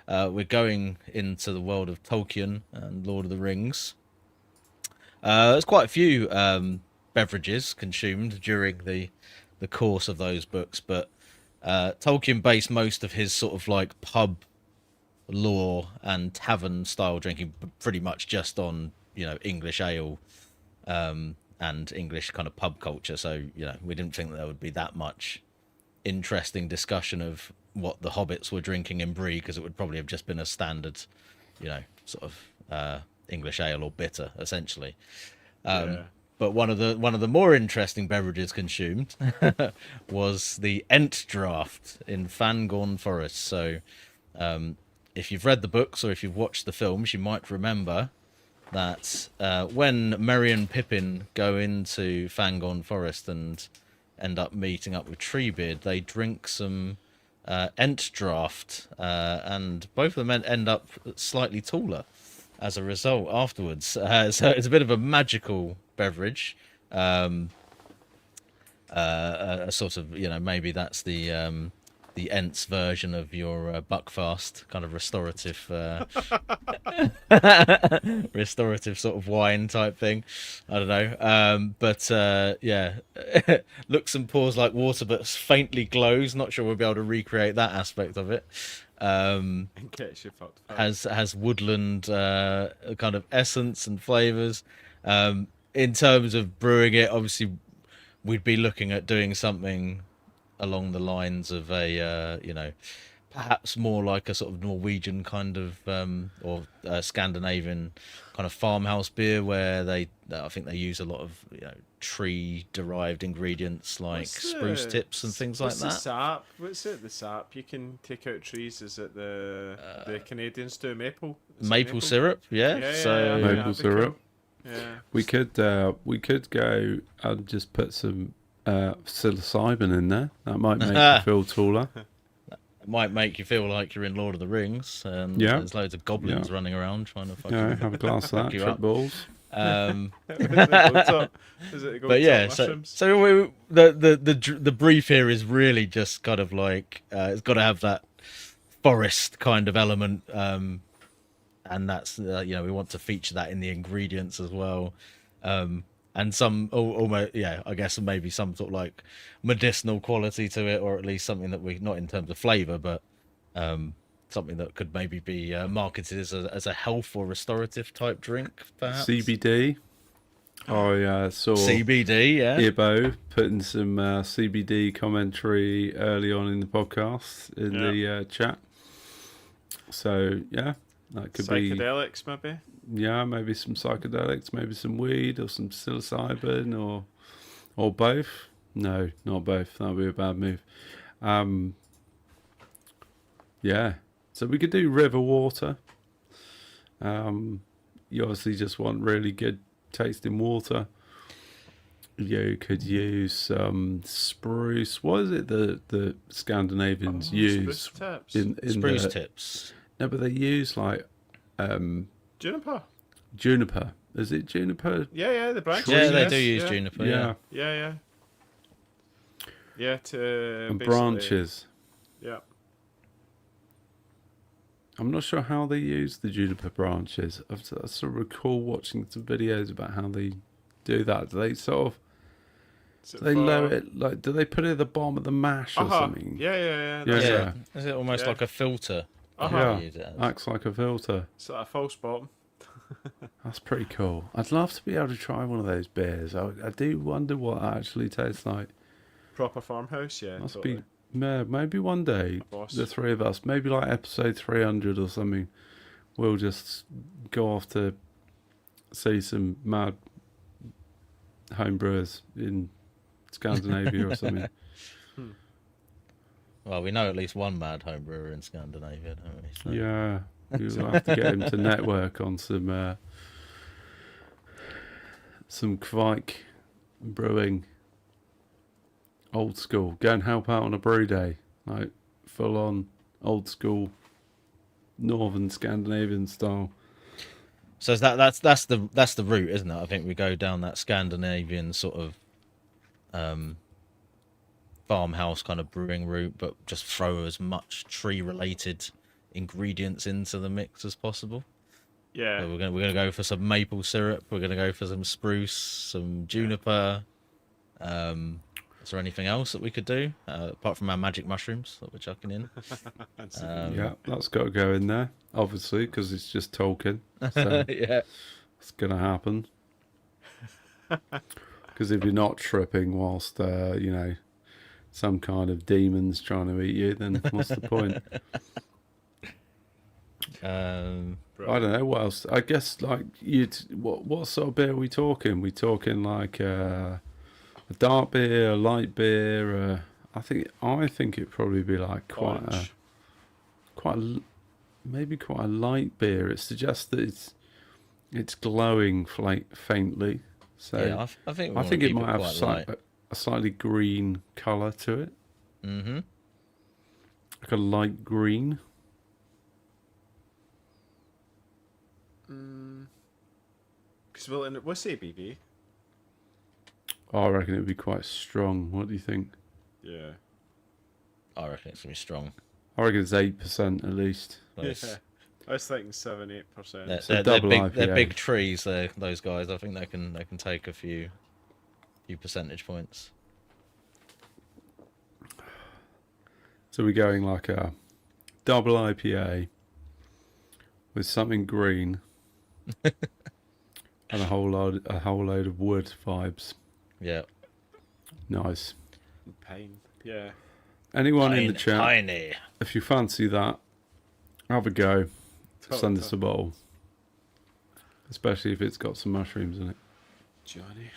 we're going into the world of Tolkien and Lord of the Rings. There's quite a few beverages consumed during the course of those books, but Tolkien based most of his sort of like pub lore and tavern style drinking pretty much just on English ale and English kind of pub culture. So we didn't think that there would be that much interesting discussion of what the hobbits were drinking in Bree, because it would probably have just been a standard sort of English ale or bitter essentially. But one of the more interesting beverages consumed was the Ent draft in Fangorn Forest. So if you've read the books or if you've watched the films, you might remember that when Merry and Pippin go into Fangorn Forest and end up meeting up with Treebeard, they drink some Ent draft, and both of them end up slightly taller as a result afterwards. So it's a bit of a magical beverage. A sort of, maybe that's the Ents version of your Buckfast kind of restorative restorative sort of wine type thing. I don't know. But yeah, looks and pours like water but faintly glows. Not sure we'll be able to recreate that aspect of it. In case you fucked. Has woodland kind of essence and flavors. In terms of brewing it, obviously we'd be looking at doing something along the lines of a perhaps more like a sort of Norwegian kind of or Scandinavian kind of farmhouse beer, where I think they use a lot of tree derived ingredients like spruce tips and things like that. The sap? What's it? The sap you can take out trees. Is it the Canadians do maple? Maple syrup, yeah. So yeah, Maple syrup. Cool. Yeah. We could go and just put some psilocybin in there. That might make you feel taller. it might make you feel like you're in Lord of the Rings, and Yeah. there's loads of goblins running around trying to fucking Have a glass of that. you Trip up. balls. But yeah, so the brief here is really just kind of like it's got to have that forest kind of element, and that's we want to feature that in the ingredients as well, and some almost I guess maybe some sort of like medicinal quality to it, or at least something that we, not in terms of flavor, but something that could maybe be marketed as a health or restorative type drink, perhaps. CBD. I saw CBD, yeah. Ibo putting some CBD commentary early on in the podcast in the chat. So yeah, that could be psychedelics, maybe. Yeah, maybe some psychedelics, maybe some weed or some psilocybin or both. No, not both. That would be a bad move. Yeah, so we could do river water. You obviously just want really good tasting water. You could use some spruce. What is it the Scandinavians use? Spruce tips. In Spruce tips. No, but they use like Juniper. juniper. Is it juniper? Yeah, the branches. Yeah, they yes, do use yeah. juniper. Yeah. Yeah, to And basically- branches. Yeah. I'm not sure how they use the juniper branches. I sort of recall watching some videos about how they do that. Do they sort of Is it Do they for- lower it like? Do they put it at the bottom of the mash or something? Yeah. Yeah. Yeah. Is it almost Yeah. like a filter? that Uh-huh. you use it as? Acts like a filter. It's like a false bottom. That's pretty cool. I'd love to be able to try one of those beers. I do wonder what it actually tastes like. Proper farmhouse, yeah. Must totally. be. Yeah, maybe one day, Boss. the three of us, maybe like episode 300 or something, we'll just go off to see some mad home brewers in Scandinavia or something. Well, we know at least one mad home brewer in Scandinavia, don't we? So. Yeah, we'll have to get him to network on some Kvike brewing. Old school. Go and help out on a brew day. Like full on old school northern Scandinavian style. So that's the route, isn't it? I think we go down that Scandinavian sort of farmhouse kind of brewing route, but just throw as much tree-related ingredients into the mix as possible. Yeah. So we're gonna go for some maple syrup. We're gonna go for some spruce, some juniper. Is there anything else that we could do apart from our magic mushrooms that we're chucking in? Yeah, that's got to go in there, obviously, because it's just Tolkien. So Yeah. it's going to happen. Because if you're not tripping whilst, some kind of demon's trying to eat you, then what's the point? I don't know what else. I guess like what sort of beer are we talking? We talking like a dark beer, a light beer. I think it'd probably be like maybe quite a light beer. It suggests that it's glowing faintly. So Yeah, I think I think it might have a slightly green colour to it. Mm-hmm. Like a light green. Because what's the ABV? I reckon it would be quite strong. What do you think? Yeah. I reckon it's gonna be strong. I reckon it's 8% at least. Nice. Yeah. I was thinking 7-8%. They're double big. They're IPA. big trees. Those guys. I think they can take a few percentage points. So we're going like a double IPA with something green and a whole load of wood vibes. Yeah. Nice. Pine. Yeah. Anyone in the chat, Tiny. if you fancy that, have a go. Send us a bottle. Especially if it's got some mushrooms in it. Johnny.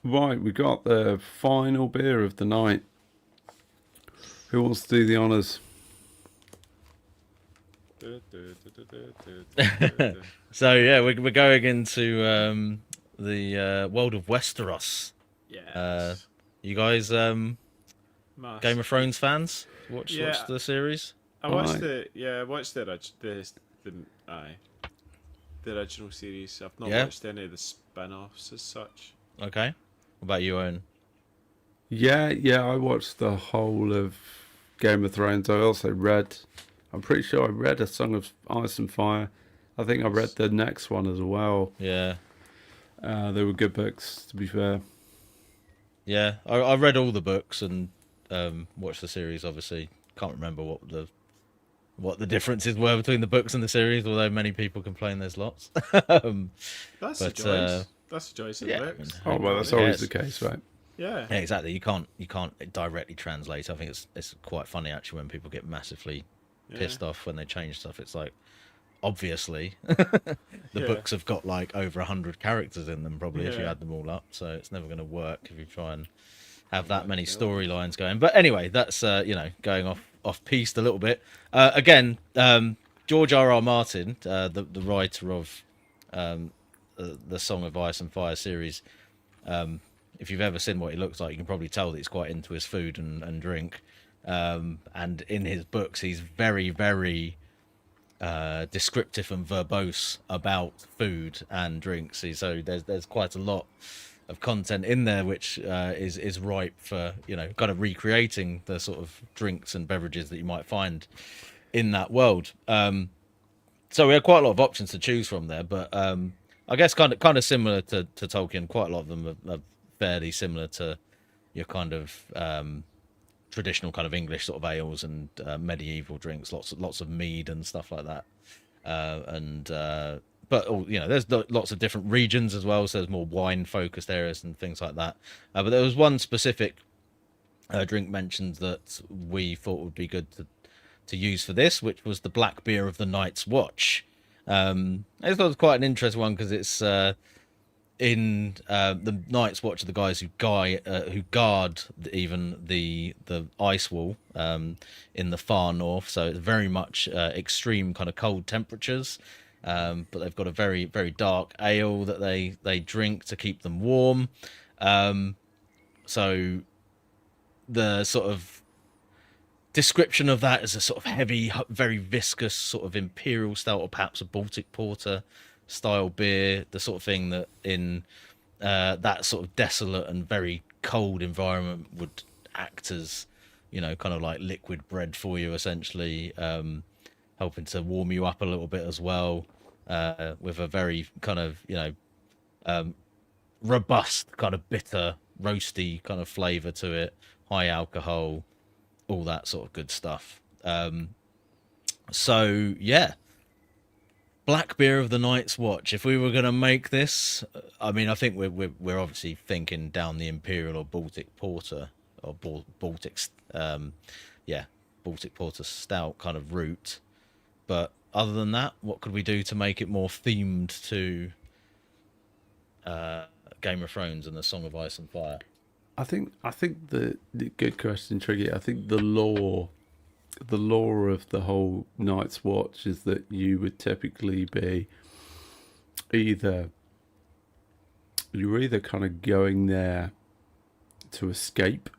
Right, we got the final beer of the night. Who wants to do the honours? So yeah, we're going into the world of Westeros. Yeah. You guys, Game of Thrones fans? Watch the series? I watched Alright. I watched the original series. I've not Yeah? watched any of the spin-offs as such. Okay. What about you, Owen? Yeah, I watched the whole of Game of Thrones. I also I'm pretty sure I read A Song of Ice and Fire. I think I read the next one as well. Yeah. They were good books, to be fair. Yeah, I read all the books and watched the series. Obviously, can't remember what the differences were between the books and the series. Although many people complain there's lots. That's But, the choice. That's the choice of yeah, the books. Oh, well, that's Yeah, always it's- the case, right? Yeah. Yeah, exactly. You can't directly translate. I think it's quite funny actually when people get massively pissed off when they change stuff. It's like obviously the Yeah. books have got like over 100 characters in them probably if you Yeah. add them all up. So it's never going to work if you try and have that many storylines going. But anyway, that's going off piste a little bit. Again, George R.R. Martin, the writer of the Song of Ice and Fire series. If you've ever seen what he looks like, you can probably tell that he's quite into his food and drink. And in his books, he's very, very descriptive and verbose about food and drinks. So there's quite a lot of content in there which is ripe for kind of recreating the sort of drinks and beverages that you might find in that world. So we had quite a lot of options to choose from there, but I guess kind of similar to Tolkien. Quite a lot of them are fairly similar to your kind of traditional kind of English sort of ales and medieval drinks. Lots of mead and stuff like that. But there's lots of different regions as well. So there's more wine focused areas and things like that. But there was one specific drink mentioned that we thought would be good to use for this, which was the black beer of the Night's Watch. I thought it was quite an interesting one because it's in the Night's Watch are the guys who guard the ice wall in the far north. So it's very much extreme kind of cold temperatures. But they've got a very, very dark ale that they drink to keep them warm. So the sort of description of that is a sort of heavy, very viscous sort of imperial stout, or perhaps a Baltic porter style beer, the sort of thing that in that sort of desolate and very cold environment would act as, kind of like liquid bread for you, essentially, helping to warm you up a little bit as well, with a very kind of, robust, kind of bitter, roasty kind of flavour to it, high alcohol, all that sort of good stuff. So yeah, black beer of the Night's Watch. If we were going to make this, I mean, I think we're obviously thinking down the Imperial or Baltic Porter or Baltic Porter Stout kind of route. But other than that, what could we do to make it more themed to Game of Thrones and the Song of Ice and Fire? I think the good question, Triggy. I think the lore of the whole Night's Watch is that you would typically be you're either kind of going there to escape,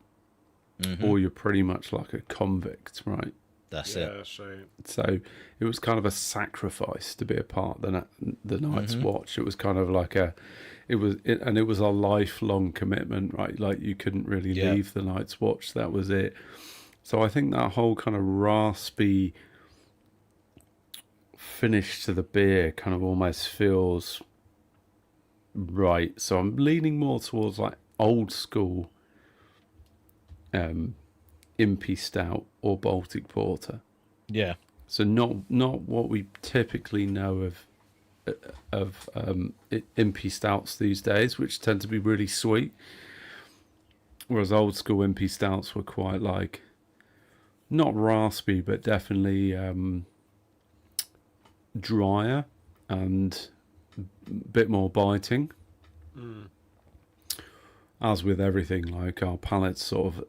or you're pretty much like a convict, right? That's Yeah, it. that's right. So it was kind of a sacrifice to be a part of the Night's Watch. It was kind of like it was a lifelong commitment, right? Like you couldn't really leave the Night's Watch. That was it. So I think that whole kind of raspy finish to the beer kind of almost feels right. So I'm leaning more towards like old school Impy Stout or Baltic Porter. Yeah. So not what we typically know of Impy Stouts these days, which tend to be really sweet. Whereas old school Impy Stouts were quite like, not raspy, but definitely drier and a bit more biting. As with everything, like our palates sort of,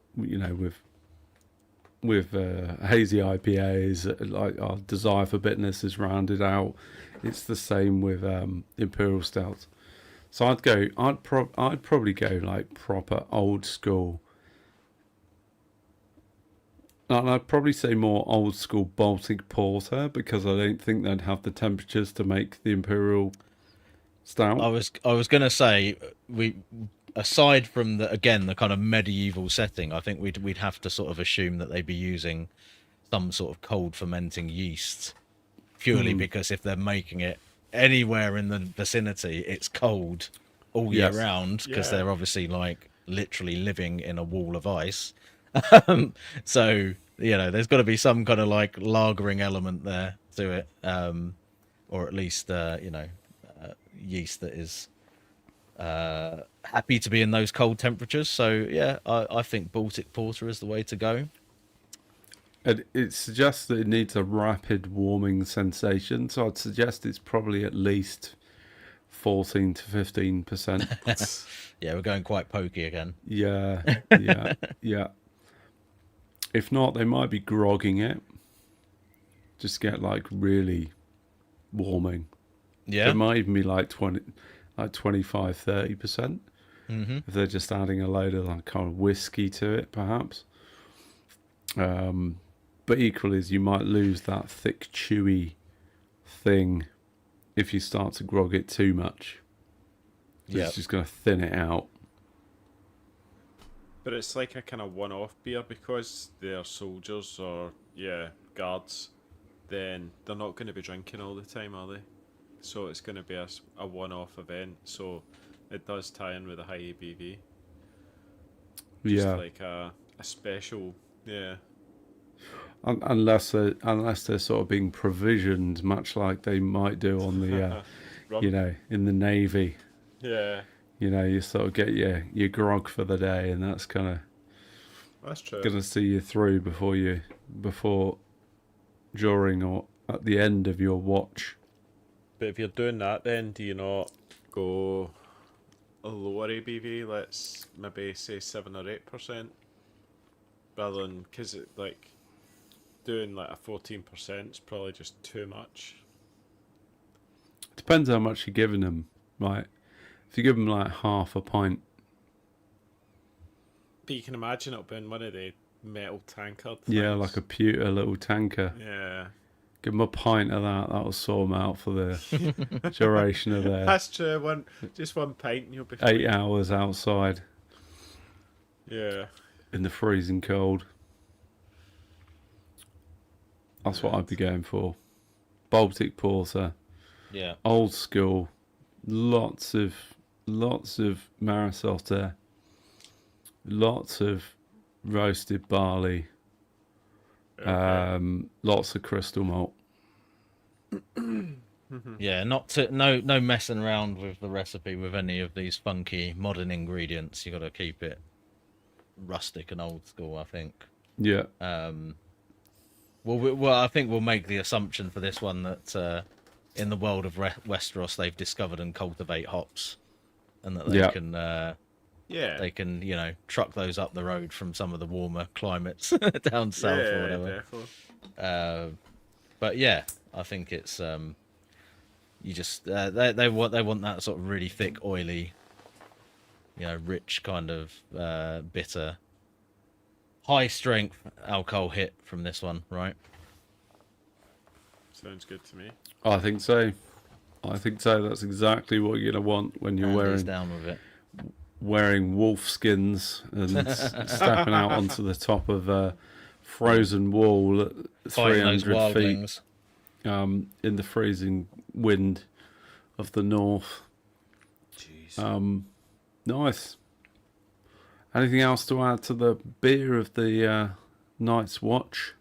with hazy IPAs, like our desire for bitterness is rounded out. It's the same with imperial stouts. So I'd probably go like proper old school. And I'd probably say more old school Baltic Porter, because I don't think they'd have the temperatures to make the imperial stout. I was gonna say, aside from the kind of medieval setting, I think we'd have to sort of assume that they'd be using some sort of cold fermenting yeast, purely because if they're making it anywhere in the vicinity, it's cold all year round, because they're obviously like literally living in a wall of ice. So there's got to be some kind of like lagering element there to it, or at least yeast that is happy to be in those cold temperatures. So yeah, I think Baltic Porter is the way to go. And it suggests that it needs a rapid warming sensation, so I'd suggest it's probably at least 14 to 15%. Yeah, we're going quite pokey again. Yeah. If not, they might be grogging it. Just get like really warming. Yeah. So it might even be like 25, 30%. If they're just adding a load of like kind of whiskey to it, perhaps. But equally, as you might lose that thick, chewy thing if you start to grog it too much. It's just going to thin it out. But it's like a kind of one-off beer, because they're soldiers or guards. Then they're not going to be drinking all the time, are they? so it's going to be a one-off event. So it does tie in with a high ABV. Just Yeah. like a special, yeah. Unless they're sort of being provisioned, much like they might do on the, Rum. you know, in the Navy. Yeah, You know, you sort of get your grog for the day, and that's kind of that's true. going to see you through before, during, or at the end of your watch. But if you're doing that, then do you not go a lower ABV? Let's maybe say 7 or 8%, rather than because it like doing like a 14% is probably just too much. Depends how much you're giving them, right? If you give them like half a pint, But you can imagine it being one of the metal tankard yeah, things. like a pewter little tanker. Yeah. Give them a pint of that. That'll sort them out for the duration of their That's true. Just one pint and you'll be 8 fine. hours outside Yeah. in the freezing cold. That's what I'd be going for. Baltic Porter, Yeah. old school, lots of Marisota, lots of roasted barley, lots of crystal malt. Yeah, no messing around with the recipe with any of these funky modern ingredients. You got to keep it rustic and old school, I think. Yeah, Well, I think we'll make the assumption for this one that in the world of Westeros, they've discovered and cultivate hops, and that they can, Yeah. they can, you know, truck those up the road from some of the warmer climates down south or whatever. Definitely. But yeah, I think it's you just they want that sort of really thick, oily, you know, rich kind of bitter, high strength alcohol hit from this one, right? Sounds good to me. I think so. That's exactly what you're gonna want when you're Andy's down with it. wearing wolf skins and stepping out onto the top of a frozen wall at Fighting those 300 feet. wildlings. In the freezing wind of the north. Jeez. Nice. Anything else to add to the beer of the Night's Watch?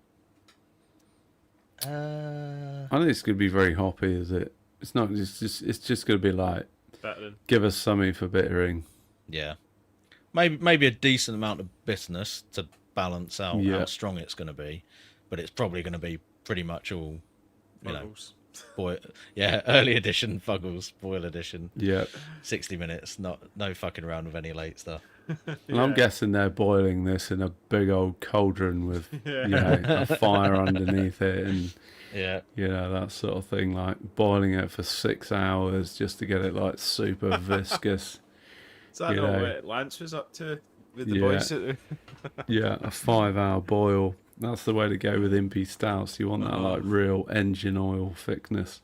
I think it's going to be very hoppy, is it? It's not. It's just going to be like, Better than. give us something for bittering. Yeah, maybe a decent amount of bitterness to balance out Yeah. how strong it's going to be, but it's probably going to be pretty much all, you know, Fuggles. early edition Fuggles, boil edition, Yeah. 60 minutes, no fucking around with any late stuff. And I'm guessing they're boiling this in a big old cauldron with you know, a fire underneath it, and Yeah, you know, that sort of thing, like boiling it for 6 hours just to get it like super viscous. Is that you not know. what Lance was up to with the Yeah. boys? Yeah, a 5-hour boil. That's the way to go with impy stouts. You want that like real engine oil thickness.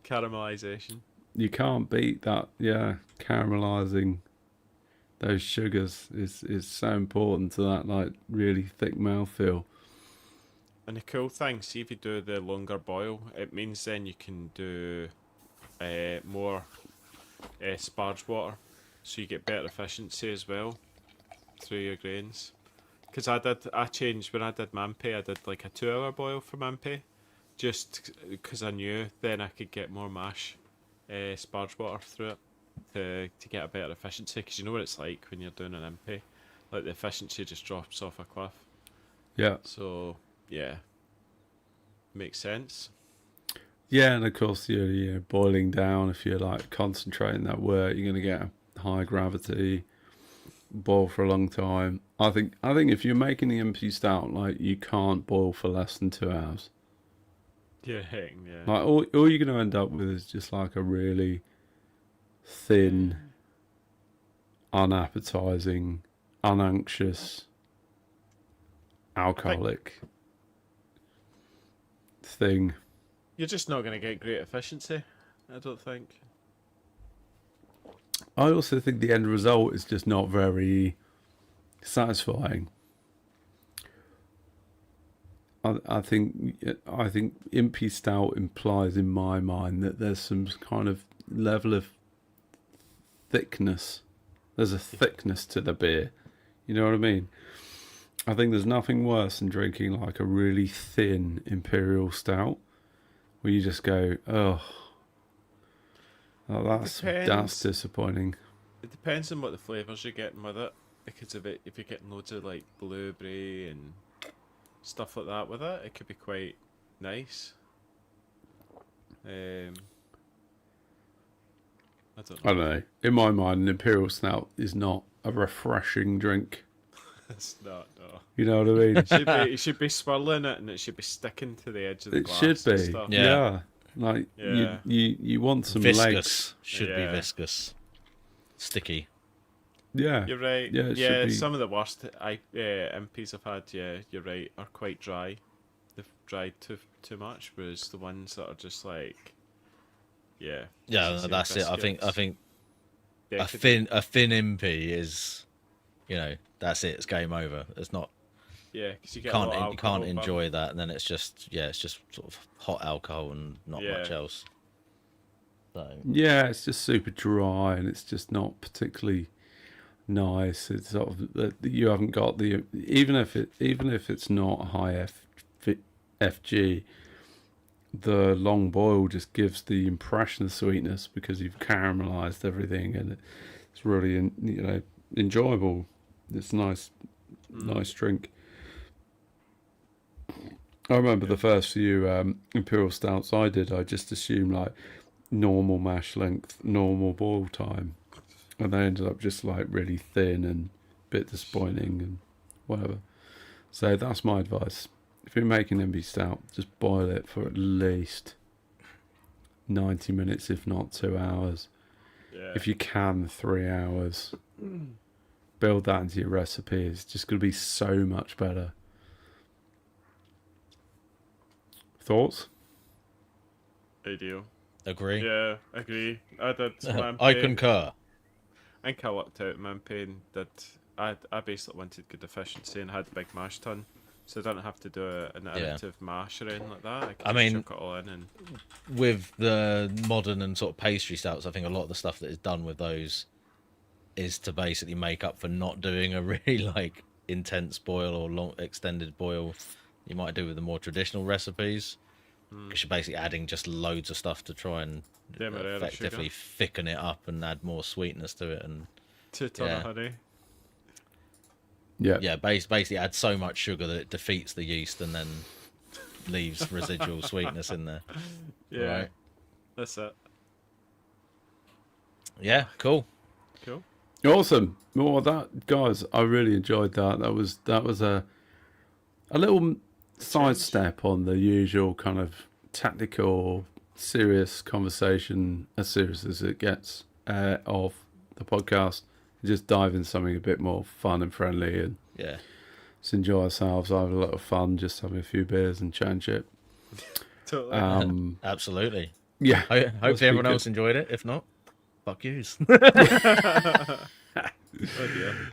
Caramelization. You can't beat that. Yeah, caramelizing those sugars is so important to that like really thick mouthfeel. And the cool thing, see if you do the longer boil, it means then you can do more sparge water, so you get better efficiency as well through your grains. Because I changed when I did Mampe, I did like a 2-hour boil for Mampe, just because I knew then I could get more mash sparge water through it to get a better efficiency. Because you know what it's like when you're doing an MP, like the efficiency just drops off a cliff. Yeah. So yeah, makes sense. Yeah, and of course you're boiling down. If you're like concentrating that work, you're going to get a high gravity, boil for a long time. I think if you're making the MP stout, like you can't boil for less than 2 hours. Yeah. Like all you're going to end up with is just like a really thin, unappetizing, unanxious, alcoholic thing. You're just not going to get great efficiency, I don't think. I also think the end result is just not very satisfying. I think Impy Stout implies in my mind that there's some kind of level of thickness. There's a thickness to the beer. You know what I mean? I think there's nothing worse than drinking like a really thin Imperial Stout, where you just go, oh that's disappointing. It depends on what the flavours you're getting with it. Because if you're getting loads of like blueberry and stuff like that with it, it could be quite nice. I don't know. In my mind, an Imperial Stout is not a refreshing drink. It's not, no. You know what I mean? You should be swirling it, and it should be sticking to the edge of the It glass. should and be. stuff. Yeah. Like Yeah. you want some Viscous. legs. Should be viscous. Sticky. Yeah. You're right. Yeah, it should be. Some of the worst MPs I've had, you're right, are quite dry. They've dried too much, whereas the ones that are just like, Yeah, as you that's say, it. I think a biscuits. thin impy is, that's it. It's game over. It's not. Yeah, because you get a lot of You alcohol can't enjoy that, and then it's just sort of hot alcohol and not much Yeah. else. So Yeah, it's just super dry and it's just not particularly nice. It's sort of you haven't got the even if it's not high FG, the long boil just gives the impression of sweetness because you've caramelized everything and it's really enjoyable. It's nice drink. I remember the first few Imperial Stouts I did, I just assumed like normal mash length, normal boil time. And they ended up just like really thin and a bit disappointing and whatever. So that's my advice. If you're making MB Stout, just boil it for at least 90 minutes, if not 2 hours. Yeah. If you can, 3 hours. Build that into your recipe. It's just going to be so much better. Thoughts? Ideal. agree. Yeah, agree. I did. I concur. I think I lucked out in Mampay and that I basically wanted good efficiency and had a big mash tun, so I don't have to do an additive mash or anything like that. I can just chuck it all in and with the modern and sort of pastry stouts, I think a lot of the stuff that is done with those is to basically make up for not doing a really like intense boil or long extended boil you might do with the more traditional recipes, because you're basically adding just loads of stuff to try and effectively thicken it up and add more sweetness to it, and 2 ton of honey. Yeah. Basically add so much sugar that it defeats the yeast and then leaves residual sweetness in there. Yeah, right. That's it. Yeah, cool. Awesome. Well, that guys, I really enjoyed that. That was a little sidestep on the usual kind of tactical, serious conversation, as serious as it gets, of the podcast. Just dive in something a bit more fun and friendly, and just enjoy ourselves. I have a lot of fun, just having a few beers and chatting shit. Totally. Absolutely. Yeah. Hopefully everyone else enjoyed it. If not, fuck yous.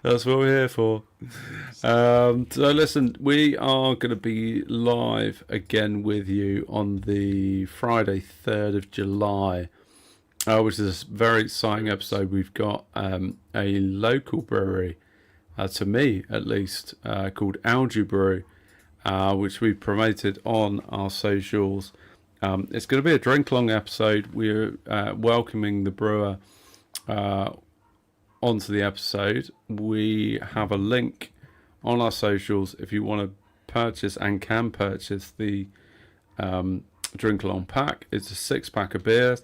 That's what we're here for. So listen, we are going to be live again with you on the Friday 3rd of July, which is a very exciting episode. We've got a local brewery, to me at least, called Algae Brew, which we've promoted on our socials. It's going to be a drink-along episode. We're welcoming the brewer onto the episode. We have a link on our socials if you want to purchase and can purchase the drink-along pack. It's a 6-pack of beers.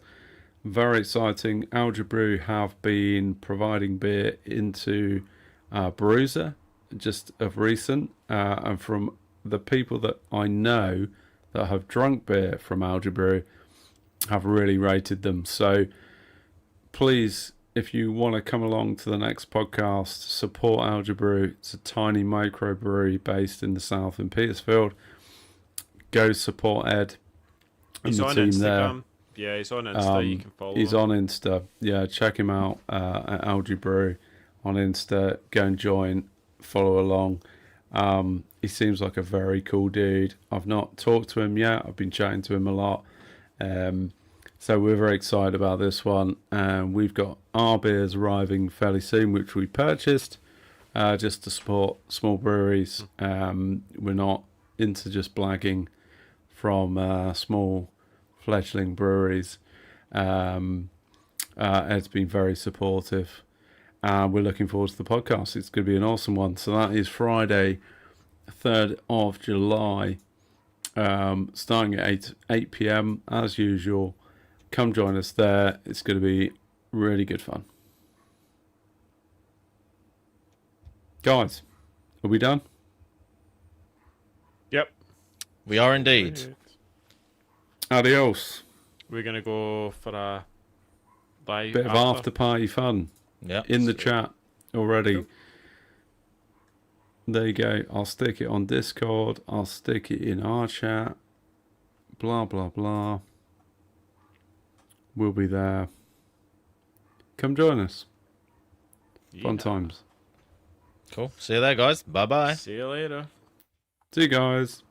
Very exciting. Algae Brew have been providing beer into Bruiser just of recent, and from the people that I know that have drunk beer from Algae Brew have really rated them. So please, if you want to come along to the next podcast, support Algae Brew. It's a tiny microbrewery based in the south in Petersfield. Go support Ed and the team there. Yeah, he's on Insta. You can follow He's him. on Insta. Yeah, check him out at Algae Brew on Insta. Go and join, follow along. He seems like a very cool dude. I've not talked to him yet. I've been chatting to him a lot. So we're very excited about this one. We've got our beers arriving fairly soon, which we purchased just to support small breweries. We're not into just blagging from small fledgling breweries. Ed's been very supportive. We're looking forward to the podcast. It's going to be an awesome one. So that is Friday, 3rd of July, starting at 8 p.m. as usual. Come join us there. It's going to be really good fun. Guys, are we done? Yep. We are indeed. Adios. We're going to go for a live Bit of after party fun. Yeah. In the chat already. Cool. There you go. I'll stick it on Discord. I'll stick it in our chat. Blah, blah, blah. We'll be there. Come join us. Fun times. Cool. See you there, guys. Bye-bye. See you later. See you guys.